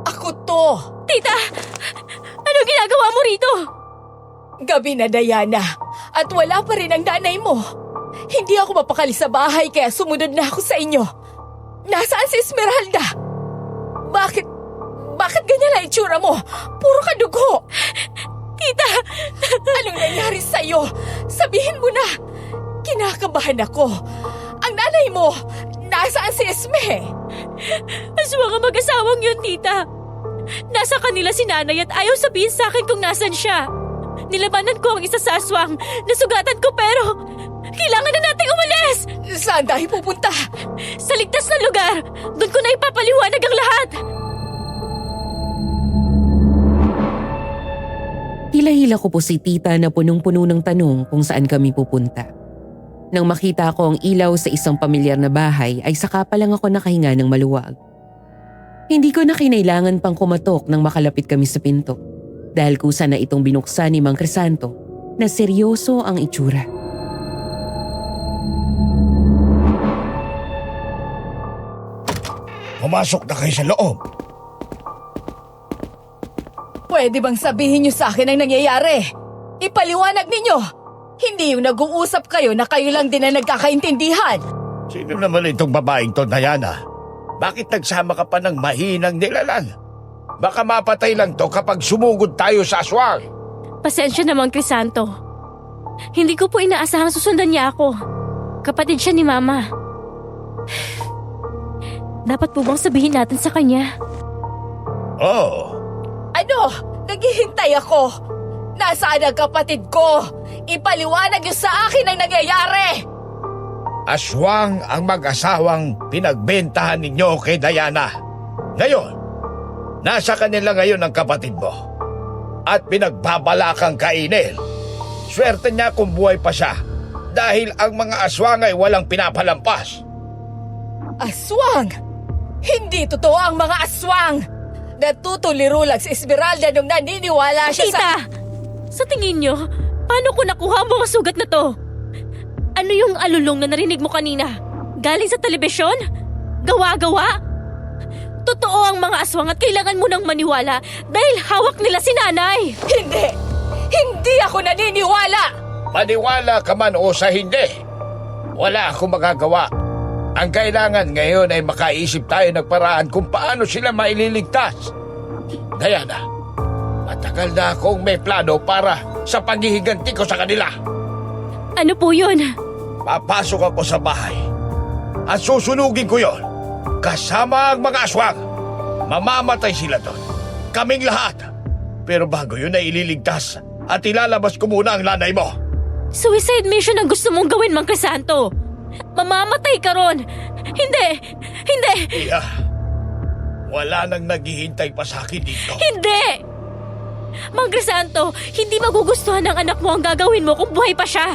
Ako to! Tita! Ano ginagawa mo rito? Gabi na, Diana. At wala pa rin ang nanay mo. Hindi ako mapakali sa bahay kaya sumunod na ako sa inyo. Nasaan si Esmeralda? Bakit ganyan ang itsura mo? Puro ka dugo. Tita! Anong nangyari sa'yo? Sabihin mo na. Kinakabahan ako. Ang nanay mo, nasaan si Esme? Aswang ang mag-asawang yun, tita. Nasa kanila si nanay at ayaw sabihin sa akin kung nasan siya. Nilabanan ko ang isa sa aswang. Nasugatan ko pero kailangan na nating umalis! Saan tayo pupunta? Sa ligtas na lugar! Doon ko na ipapaliwanag ang lahat! Hila-hila ko po si tita na punong-puno ng tanong kung saan kami pupunta. Nang makita ko ang ilaw sa isang pamilyar na bahay ay saka pa lang ako nakahinga ng maluwag. Hindi ko na kinailangan pang kumatok nang makalapit kami sa pinto dahil kusa na itong binuksan ni Mang Crisanto na seryoso ang itsura. Pumasok na kayo sa loob. Pwede bang sabihin niyo sa akin ang nangyayari? Ipaliwanag ninyo! Hindi yung nag-uusap kayo na kayo lang din na nagkakaintindihan. Sino naman itong babaeng to, Diana? Bakit nagsama ka pa ng mahinang nilalang? Baka mapatay lang to kapag sumugod tayo sa aswang. Pasensya naman, Crisanto. Hindi ko po inaasahang susundan niya ako. Kapatid siya ni Mama. Dapat po bang sabihin natin sa kanya? Oo. Ano? Naghihintay ako. Nasaan ang kapatid ko? Ipaliwanag niyo sa akin ang nangyayari! Aswang ang mag-asawang pinagbentahan ninyo kay Diana. Ngayon, nasa kanila ngayon ang kapatid mo. At pinagbabalakang kainin. Swerte niya kung buhay pa siya. Dahil ang mga aswang ay walang pinapalampas. Aswang! Hindi totoo ang mga aswang! Natutuliro lang si Esmeralda nung naniniwala siya Tita! Sa tingin niyo, Paano ko nakuha ang mga sugat na to? Ano yung alulong na narinig mo kanina? Galing sa telebisyon? Gawa-gawa? Totoo ang mga aswang at kailangan mo nang maniwala dahil hawak nila si nanay. Hindi! Hindi ako naniniwala! Maniwala ka man o sa hindi, wala akong magagawa. Ang kailangan ngayon ay makaisip tayo ng paraan kung paano sila maililigtas. Diana, matagal na akong may plano para sa paghihiganti ko sa kanila. Ano po yun? Papasok ako sa bahay at susunugin ko yon. Kasama ang mga aswang. Mamamatay sila doon. Kaming lahat. Pero bago yun ay ililigtas at ilalabas ko muna ang nanay mo. Suicide mission ang gusto mong gawin, Mang Crisanto. Mamamatay ka ron. Hindi! Hindi! Iya, wala nang naghihintay pa sa akin dito. Hindi! Mang Crisanto, hindi magugustuhan ng anak mo ang gagawin mo kung buhay pa siya.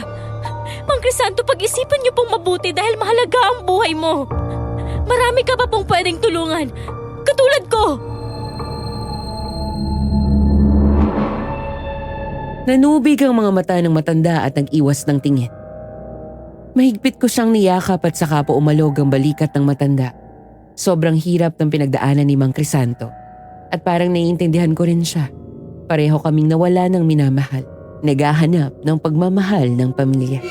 Mang Crisanto, pag-isipan niyo pong mabuti dahil mahalaga ang buhay mo. Marami ka pa pong pwedeng tulungan. Katulad ko. Nanubig ang mga mata ng matanda at nag-iwas ng tingin. Mahigpit ko siyang niyakap at saka po umalog ang balikat ng matanda. Sobrang hirap ng pinagdaanan ni Mang Crisanto. At parang naiintindihan ko rin siya. Pareho kaming nawala ng minamahal. Naghahanap ng pagmamahal ng pamilya.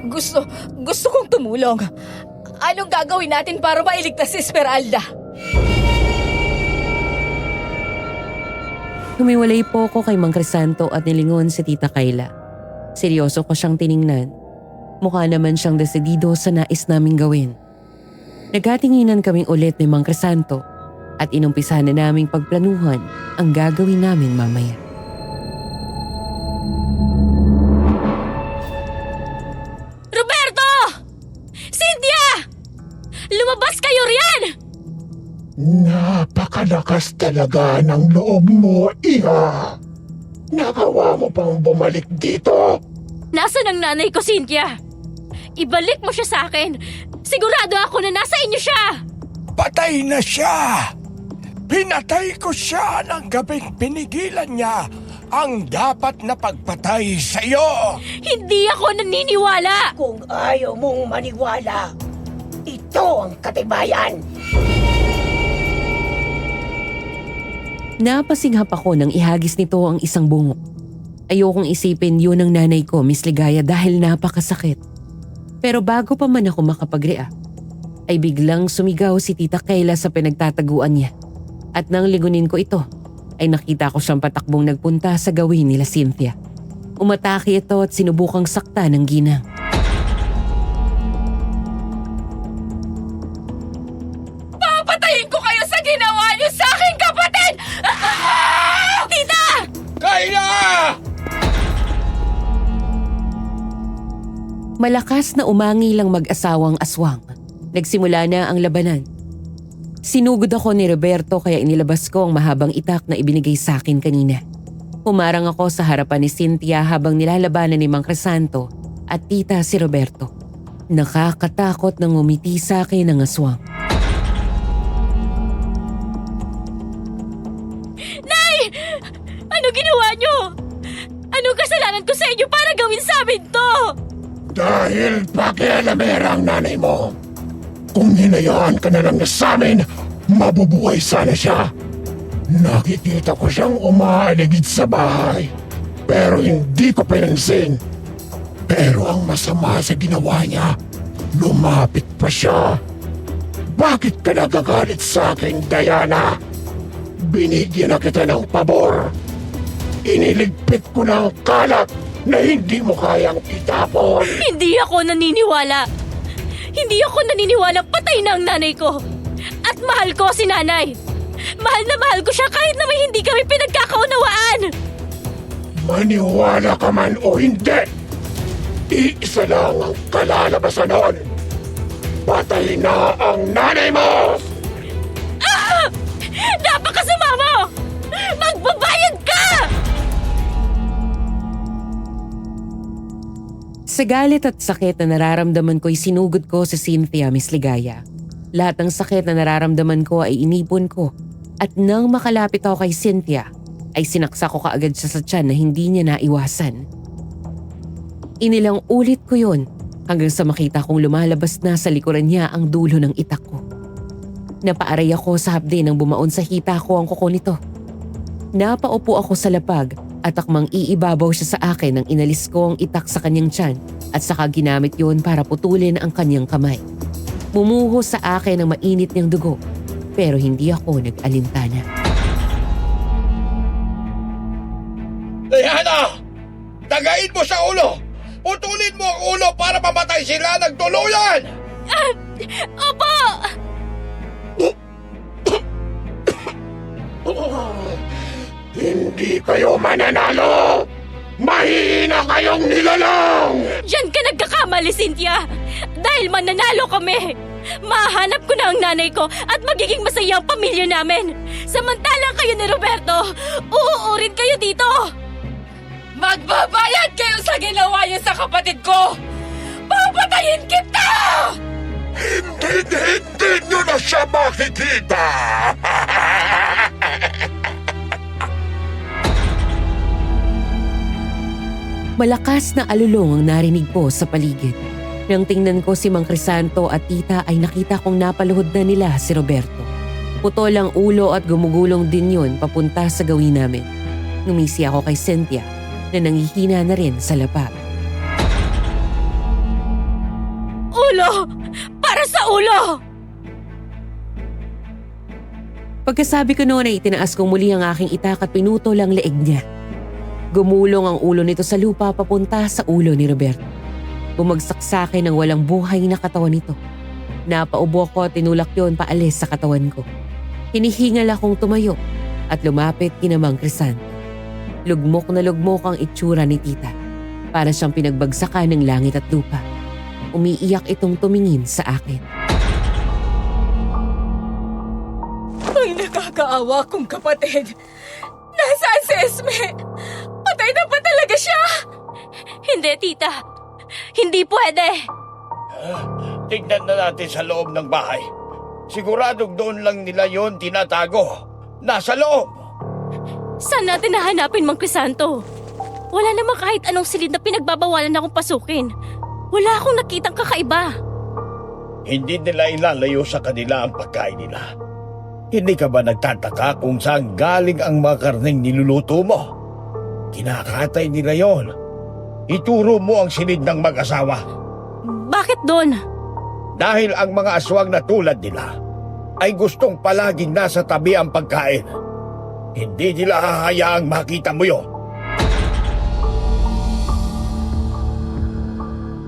Gusto kong tumulong. Anong gagawin natin para mailigtas si Esmeralda? Humiwalay po ko kay Mang Crisanto at nilingon si Tita Kayla. Seryoso ko siyang tiningnan. Mukha naman siyang desidido sa nais naming gawin. Nagkatinginan kaming ulit ni Mang Crisanto at inumpisa na naming pagplanuhan ang gagawin namin mamaya. Roberto! Cynthia! Lumabas kayo riyan! Napakalakas talaga ng loob mo, Iha. Nagawa mo pang bumalik dito? Nasaan ang nanay ko, Cynthia? Ibalik mo siya sa akin. Sigurado ako na nasa inyo siya. Patay na siya! Pinatay ko siya ng gabing pinigilan niya ang dapat na pagpatay sa iyo! Hindi ako naniniwala. Kung ayaw mong maniwala, ito ang katibayan. Napasinghap ako nang ihagis nito ang isang bungo. Ayokong isipin yun ng nanay ko, Miss Ligaya, dahil napakasakit. Pero bago pa man ako makapag-react, ay biglang sumigaw si Tita Kayla sa pinagtataguan niya. At nang ligunin ko ito, ay nakita ko siyang patakbong nagpunta sa gawin nila Cynthia. Umatake ito at sinubukang sakta ng ginang. Papatayin ko kayo sa ginawa niyo sa aking kapatid! Tita! Kayla! Malakas na umangilang mag-asawang aswang. Nagsimula na ang labanan. Sinugod ako ni Roberto kaya inilabas ko ang mahabang itak na ibinigay sa akin kanina. Humarang ako sa harapan ni Cynthia habang nilalabanan ni Mang Crisanto at tita si Roberto. Nakakatakot nang ngumiti sa akin ang aswang. Nay! Ano ginawa niyo? Anong kasalanan ko sa inyo para gawin sa amin to? Dahil pakialamera ang nanay mo. Kung hinayaan ka na lang na sa amin, mabubuhay sana siya. Nakikita ko siyang umaaligid sa bahay. Pero hindi ko pinansin. Pero ang masama sa ginawa niya, lumapit pa siya. Bakit ka nagagalit sa akin, Diana? Binigyan na kita ng pabor. Iniligpit ko ng kalat na hindi mo kayang itapon. Hindi ako naniniwala. Hindi ako naniniwala patay na ang nanay ko. At mahal ko si nanay. Mahal na mahal ko siya kahit na may hindi kami pinagkakaunawaan. Maniwala ka man o hindi, iisa lang ang kalalabasan nun. Patay na ang nanay mo! Napakasama mo! Magbabayad ka! Sa galit at sakit na nararamdaman ko'y sinugod ko sa Cynthia, Miss Ligaya. Lahat ng sakit na nararamdaman ko ay inipon ko at nang makalapit ako kay Cynthia ay sinaksak ko kaagad siya sa tiyan na hindi niya naiwasan. Inilang ulit ko yon hanggang sa makita kong lumalabas na sa likuran niya ang dulo ng itak ko. Napaaray ako sa hapde nang bumaon sa hita ko ang kuko nito. Napaupo ako sa lapag at akmang iibabaw siya sa akin nang inalis ko ang itak sa kanyang tiyan at saka ginamit yon para putulin ang kanyang kamay. Bumuho sa akin ang mainit niyang dugo pero hindi ako nag-alintana. Diana! Tagain mo sa ulo! Putulin mo ang ulo para mamatay sila ng tuluyan! Opo! Hindi kayo mananalo! Mahihina kayong nilalang! Diyan ka nagkakamali, Cynthia! Dahil mananalo kami! Mahanap ko na ang nanay ko at magiging masaya ang pamilya namin! Samantalang kayo ni Roberto, uuurin kayo dito! Magbabayad kayo sa ginawa niyo sa kapatid ko! Papatayin kita! Hindi nyo na siya makikita! Malakas na alulong ang narinig ko sa paligid. Nang tingnan ko si Mang Crisanto at tita ay nakita kong napaluhod na nila si Roberto. Putol ang ulo at gumugulong din yun papunta sa gawin namin. Ngumisi ako kay Cynthia na nangihina na rin sa lapag. Ulo! Para sa ulo! Pagkasabi ko noon ay itinaas kong muli ang aking itak at pinutol ang leeg niya. Gumulong ang ulo nito sa lupa papunta sa ulo ni Roberto. Bumagsak sa akin ang walang buhay na katawan nito. Napaubo ko at tinulak yon paalis sa katawan ko. Hinihingal akong tumayo at lumapit kina Mang Crisanto. Lugmok na lugmok ang itsura ni tita. Para siyang pinagbagsakan ng langit at lupa. Umiiyak itong tumingin sa akin. Ang nakakaawa kong kapatid. Nasaan si Esme? Patay na ba talaga siya? Hindi, tita. Hindi pwede. Tignan na natin sa loob ng bahay. Siguradong doon lang nila yon tinatago. Nasa loob! Saan natin nahanapin, Mang Crisanto? Wala namang kahit anong silid na pinagbabawalan akong pasukin. Wala akong nakitang kakaiba. Hindi nila ilalayo sa kanila ang pagkain nila. Hindi ka ba nagtataka kung saan galing ang mga karneng niluluto mo? Kinakatay nila yon. Ituro mo ang silid ng mag-asawa. Bakit doon? Dahil ang mga aswang na tulad nila ay gustong palaging nasa tabi ang pagkain. Hindi nila hahayaang makita mo yon.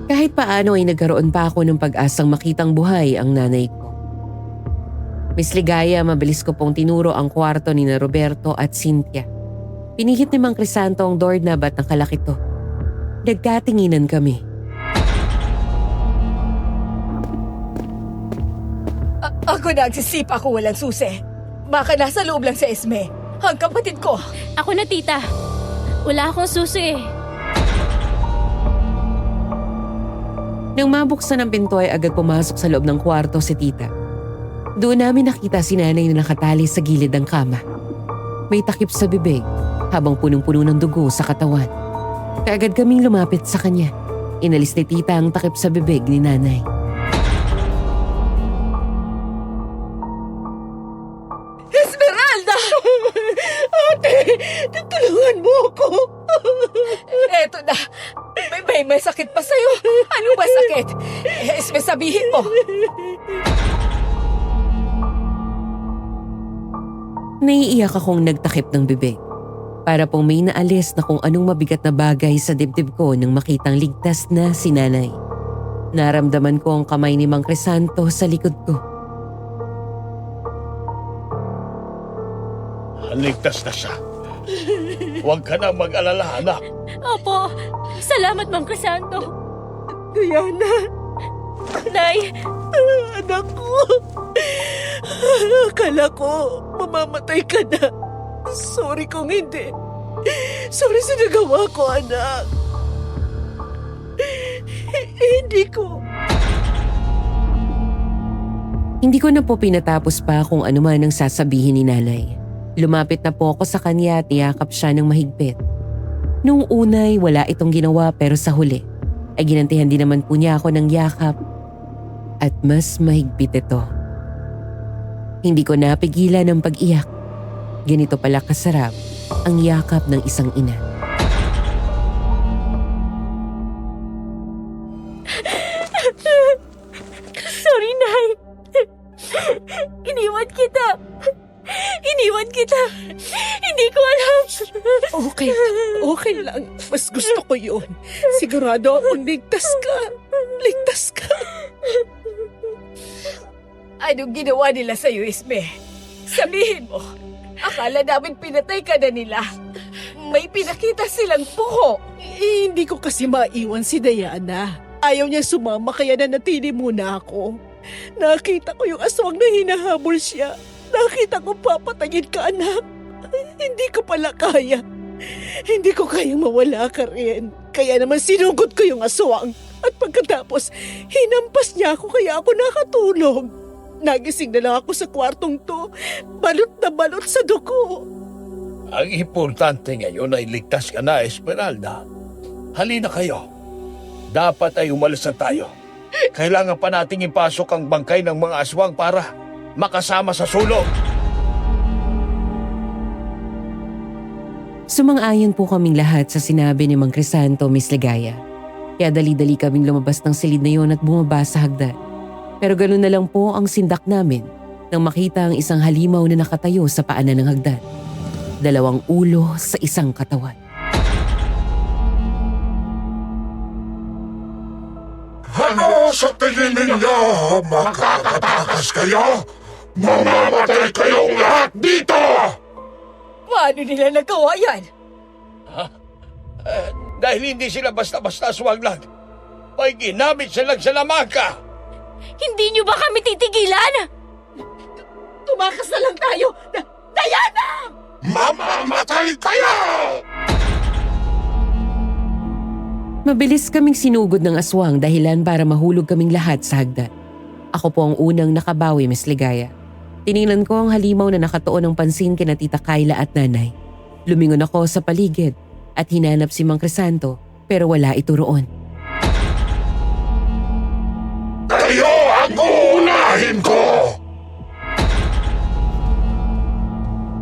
Kahit paano ay nagkaroon pa ako ng pag-asang makitang buhay ang nanay ko. Miss Ligaya, mabilis ko pong tinuro ang kwarto ni na Roberto at Cynthia. Pinihit ni Mang Crisanto ang doorknob at nakalakito. Nagkatinginan kami. Ako nagsisipa ko walang susi. Baka nasa loob lang si Esme. Ang kapatid ko. Ako na, tita. Wala akong susi eh. Nang mabuksan ang pinto ay agad pumasok sa loob ng kwarto si tita. Doon namin nakita si nanay na nakatali sa gilid ng kama. May takip sa bibig habang punong-puno ng dugo sa katawan. Kaagad kaming lumapit sa kanya. Inalis ni tita ang takip sa bibig ni nanay. Esmeralda! Ate, tulungan mo ako. Eto na. May sakit pa sa'yo. Ano ba sakit? Esme, sabihin mo. Naiiyak akong nagtakip ng bibig. Para pong may naalis na kung anong mabigat na bagay sa dibdib ko nang makitang ligtas na si nanay. Naramdaman ko ang kamay ni Mang Crisanto sa likod ko. Ligtas na siya. Huwag ka na mag-alala, anak. Opo. Salamat, Mang Crisanto. Diana. Nay, Anak ko. Akala ko mamamatay ka na. Sorry kung hindi. Sorry sa nagawa ko, anak. Hindi ko. Hindi ko na po pinatapos pa kung ano man ang sasabihin ni nanay. Lumapit na po ako sa kanya at niyakap siya ng mahigpit. Noong unay wala itong ginawa pero sa huli ay ginantihan din naman po niya ako ng yakap at mas mahigpit ito. Hindi ko napigilan ang pag-iyak. Ganito pala kasarap ang yakap ng isang ina. Sorry, Nay. Iniwan kita. Iniwan kita. Hindi ko alam. Okay lang. Mas gusto ko yun. Sigurado akong ligtas ka. Ligtas ka. Anong ginawa nila sa'yo, Esme? Sabihin mo, akala namin pinatay ka na nila. May pinakita silang buho. Hindi ko kasi maiwan si Diana. Ayaw niya sumama kaya nanatili muna ako. Nakita ko yung aswang na hinahabol siya. Nakita ko papatayin ka, anak. Hindi ko pala kaya. Hindi ko kayang mawala ka rin. Kaya naman sinugod ko yung aswang. At pagkatapos, hinampas niya ako kaya ako nakatulog. Nagising na lang ako sa kwartong to. Balot na balot sa dugo. Ang importante ngayon ay ligtas ka na, Esmeralda. Halina kayo. Dapat ay umalis na tayo. Kailangan pa nating ipasok ang bangkay ng mga aswang para makasama sa sulong. Sumang-ayon po kaming lahat sa sinabi ni Mang Crisanto, Miss Ligaya. Kaya dali-dali kaming lumabas ng silid na yon at bumaba sa hagdan. Pero ganoon na lang po ang sindak namin nang makita ang isang halimaw na nakatayo sa paanan ng hagdan. 2 ulo sa isang katawan. Ano sa tingin ninyo? Makakatakas kayo? Mamamatay kayong lahat dito! Paano nila nagawa yan? Dahil hindi sila basta-basta aswang lang. May ginamit silang salamangka. Hindi niyo ba kami titigilan? Tumakas na lang tayo! Diana! Mamamatay kayo! Mabilis kaming sinugod ng aswang dahilan para mahulog kaming lahat sa hagdan. Ako po ang unang nakabawi, Miss Ligaya. Tiningnan ko ang halimaw na nakatuon ng pansin kina Tita Kayla at nanay. Lumingon ako sa paligid at hinanap si Mang Crisanto pero wala ito roon. Kayo ang uunahin ko!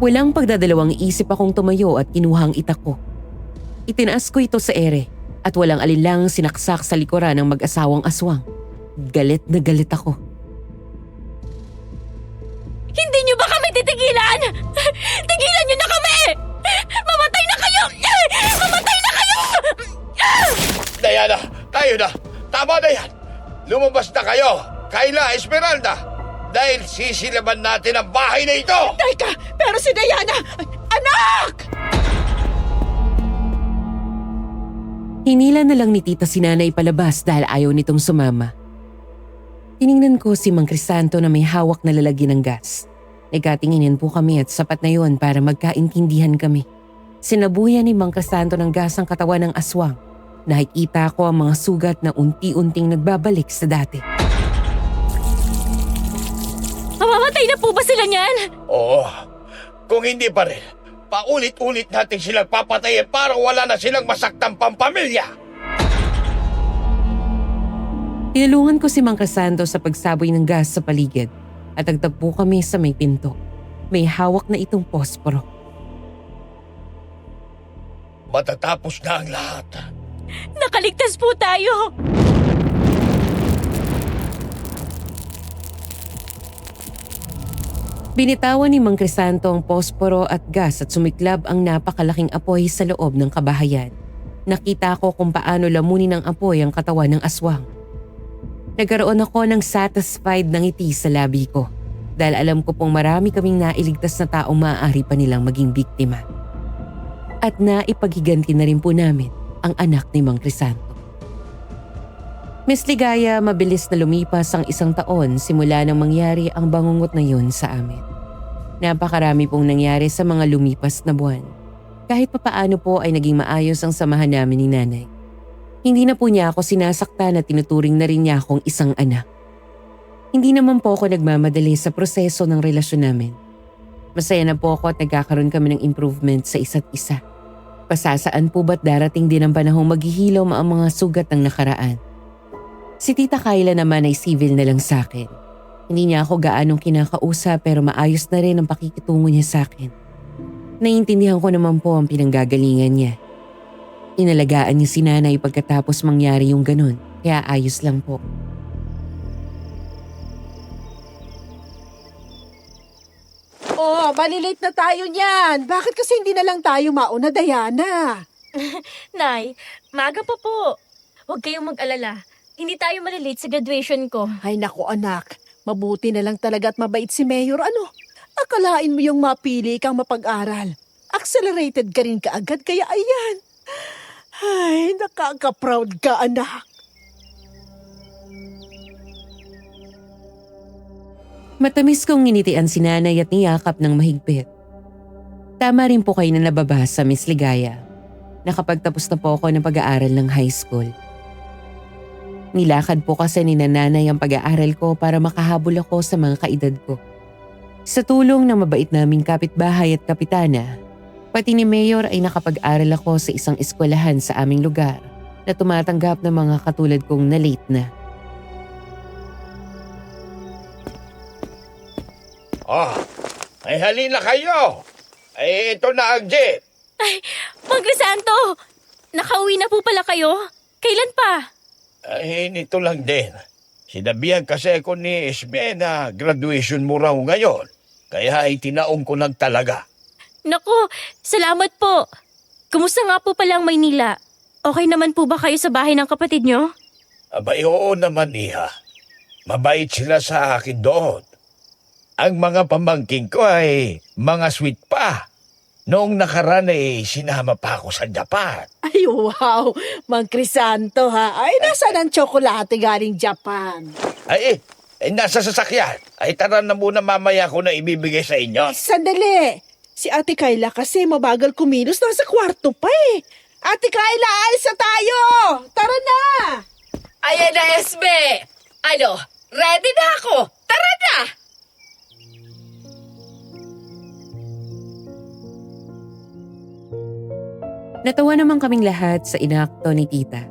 Walang pagdadalawang isip akong tumayo at kinuhang itak ko. Itinaas ko ito sa ere at walang alinlang sinaksak sa likuran ng mag-asawang aswang. Galit na galit ako. Hindi niyo ba kami titigilan? Tigilan niyo na kami! Mamatay na kayo! Mamatay na kayo! Diana, tayo na. Tama na yan. Lumabas na kayo. Kayla, Esmeralda. Dahil sisilaban natin ang bahay na ito. Teka, pero si Diana! Anak! Hinila na lang ni Tita si Nanay palabas dahil ayaw nitong sumama. Tiningnan ko si Mang Crisanto na may hawak na lalagyan ng gas. Nagkatinginin po kami at sapat na yon para magkaintindihan kami. Sinabuyan ni Mang Crisanto ng gas ang katawan ng aswang. Nakikita ko ang mga sugat na unti-unting nagbabalik sa dati. Mamamatay na po ba sila niyan? Oo. Kung hindi pa rin, paulit-ulit natin silang papatayin para wala na silang masaktang pampamilya. Tinulungan ko si Mang Crisanto sa pagsaboy ng gas sa paligid at nagtagpo kami sa may pinto. May hawak na itong posporo. Matatapos na ang lahat. Nakaligtas po tayo! Binitawan ni Mang Crisanto ang posporo at gas at sumiklab ang napakalaking apoy sa loob ng kabahayan. Nakita ko kung paano lamunin ng apoy ang katawan ng aswang. Nagkaroon ako ng satisfied na ngiti sa labi ko dahil alam ko pong marami kaming nailigtas na taong maaari pa nilang maging biktima. At naipaghiganti na rin po namin ang anak ni Mang Crisanto. Miss Ligaya, mabilis na lumipas ang 1 taon simula nang mangyari ang bangungot na yun sa amin. Napakarami pong nangyari sa mga lumipas na buwan. Kahit papaano po ay naging maayos ang samahan namin ni Nanay. Hindi na po niya ako sinasaktan at tinuturing na rin niya akong isang anak. Hindi naman po ako nagmamadali sa proseso ng relasyon namin. Masaya na po ako at nagkakaroon kami ng improvement sa isa't isa. Pasasaan po ba't darating din ang panahong maghihilom ang mga sugat ng nakaraan? Si Tita Kyla naman ay civil na lang sa akin. Hindi niya ako gaanong kinakausap pero maayos na rin ang pakikitungo niya sa akin. Naiintindihan ko naman po ang pinanggagalingan niya. Inalagaan niya si nanay pagkatapos mangyari yung ganun, kaya ayos lang po. Oh, malilate na tayo niyan. Bakit kasi hindi na lang tayo mauna, Diana? Nay, maaga pa po. Huwag kayong mag-alala. Hindi tayo malilate sa graduation ko. Ay naku anak, mabuti na lang talaga at mabait si Mayor. Ano? Akalain mo yung mapili kang mapag-aral. Accelerated ka rin kaagad, kaya ayan. Ay, nakaka-proud ka, anak. Matamis kong nginitian si nanay at niyakap ng mahigpit. Tama rin po kayo na nababasa, Miss Ligaya. Nakapagtapos na po ako ng pag-aaral ng high school. Nilakad po kasi ni nanay ang pag-aaral ko para makahabol ako sa mga kaedad ko. Sa tulong ng mabait naming kapitbahay at kapitana, pati ni Mayor ay nakapag-aral ako sa isang eskwelahan sa aming lugar na tumatanggap ng mga katulad kong na-late na. Oh, ay halina kayo. Ay ito na ang jeep. Ay, Mang Crisanto! Nakauwi na po pala kayo? Kailan pa? Ay nito lang din. Sinabihan kasi ako ni Esme na graduation mo raw ngayon. Kaya ay tinaong ko lang talaga. Naku, salamat po. Kumusta nga po pala ang Maynila? Okay naman po ba kayo sa bahay ng kapatid nyo? Abay, oo naman, Iha. Mabait sila sa akin doon. Ang mga pamangking ko ay mga sweet pa. Noong nakaraan ay sinama pa ako sa Japan. Ay, wow. Mang Crisanto, ha? Ay, nasaan ang tsokolate galing Japan? Ay, nasa sasakyan. Ay, tara na muna mamaya ko na ibibigay sa inyo. Sandali. Si Ate Kayla kasi mabagal kumilos. Nasa kwarto pa eh. Ate Kayla, alis na tayo! Tara na! Ayan na, Esme! Ano, ready na ako! Tara na! Natawa naman kaming lahat sa inakto ni tita.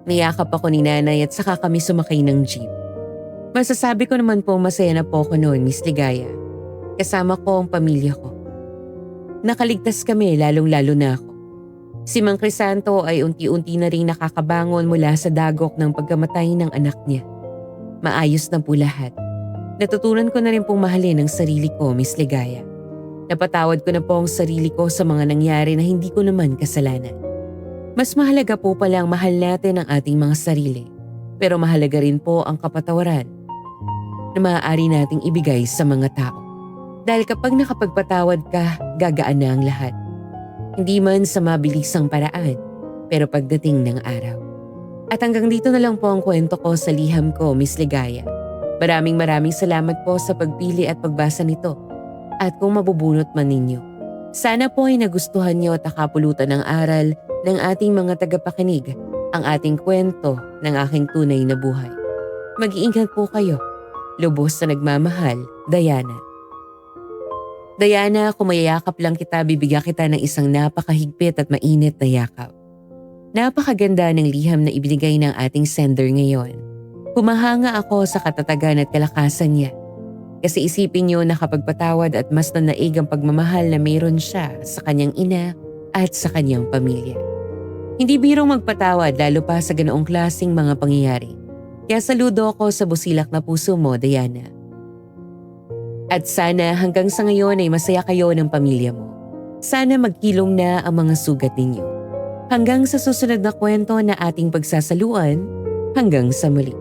Niyakap ako ni nanay at saka kami sumakay ng jeep. Masasabi ko naman po masaya na po ako noon, Miss Ligaya. Kasama ko ang pamilya ko. Nakaligtas kami lalong-lalo na ako. Si Mang Crisanto ay unti-unti na rin nakakabangon mula sa dagok ng pagkamatay ng anak niya. Maayos na po lahat. Natutunan ko na rin pong mahalin ang sarili ko, Miss Ligaya. Napatawad ko na po ang sarili ko sa mga nangyari na hindi ko naman kasalanan. Mas mahalaga po pala ang mahal natin ang ating mga sarili. Pero mahalaga rin po ang kapatawaran na maaari nating ibigay sa mga tao. Dahil kapag nakapagpatawad ka, gagaan na ang lahat. Hindi man sa mabilisang paraan, pero pagdating ng araw. At hanggang dito na lang po ang kwento ko sa liham ko, Miss Ligaya. Maraming salamat po sa pagpili at pagbasa nito. At kung mabubunot man ninyo, sana po ay nagustuhan niyo at nakapulutan ng aral ng ating mga tagapakinig ang ating kwento ng aking tunay na buhay. Mag-iingat po kayo. Lubos na nagmamahal, Diana. Diana, kung mayayakap lang kita, bibigyan kita ng isang napakahigpit at mainit na yakap. Napakaganda ng liham na ibinigay ng ating sender ngayon. Humahanga ako sa katatagan at kalakasan niya. Kasi isipin niyo na kapag patawad at mas nanaig ang pagmamahal na mayroon siya sa kanyang ina at sa kanyang pamilya. Hindi birong magpatawad lalo pa sa ganoong klaseng mga pangyayari. Kaya saludo ako sa busilak na puso mo, Diana. At sana hanggang sa ngayon ay masaya kayo ng pamilya mo. Sana magkilong na ang mga sugat ninyo. Hanggang sa susunod na kwento na ating pagsasaluan, hanggang sa muli.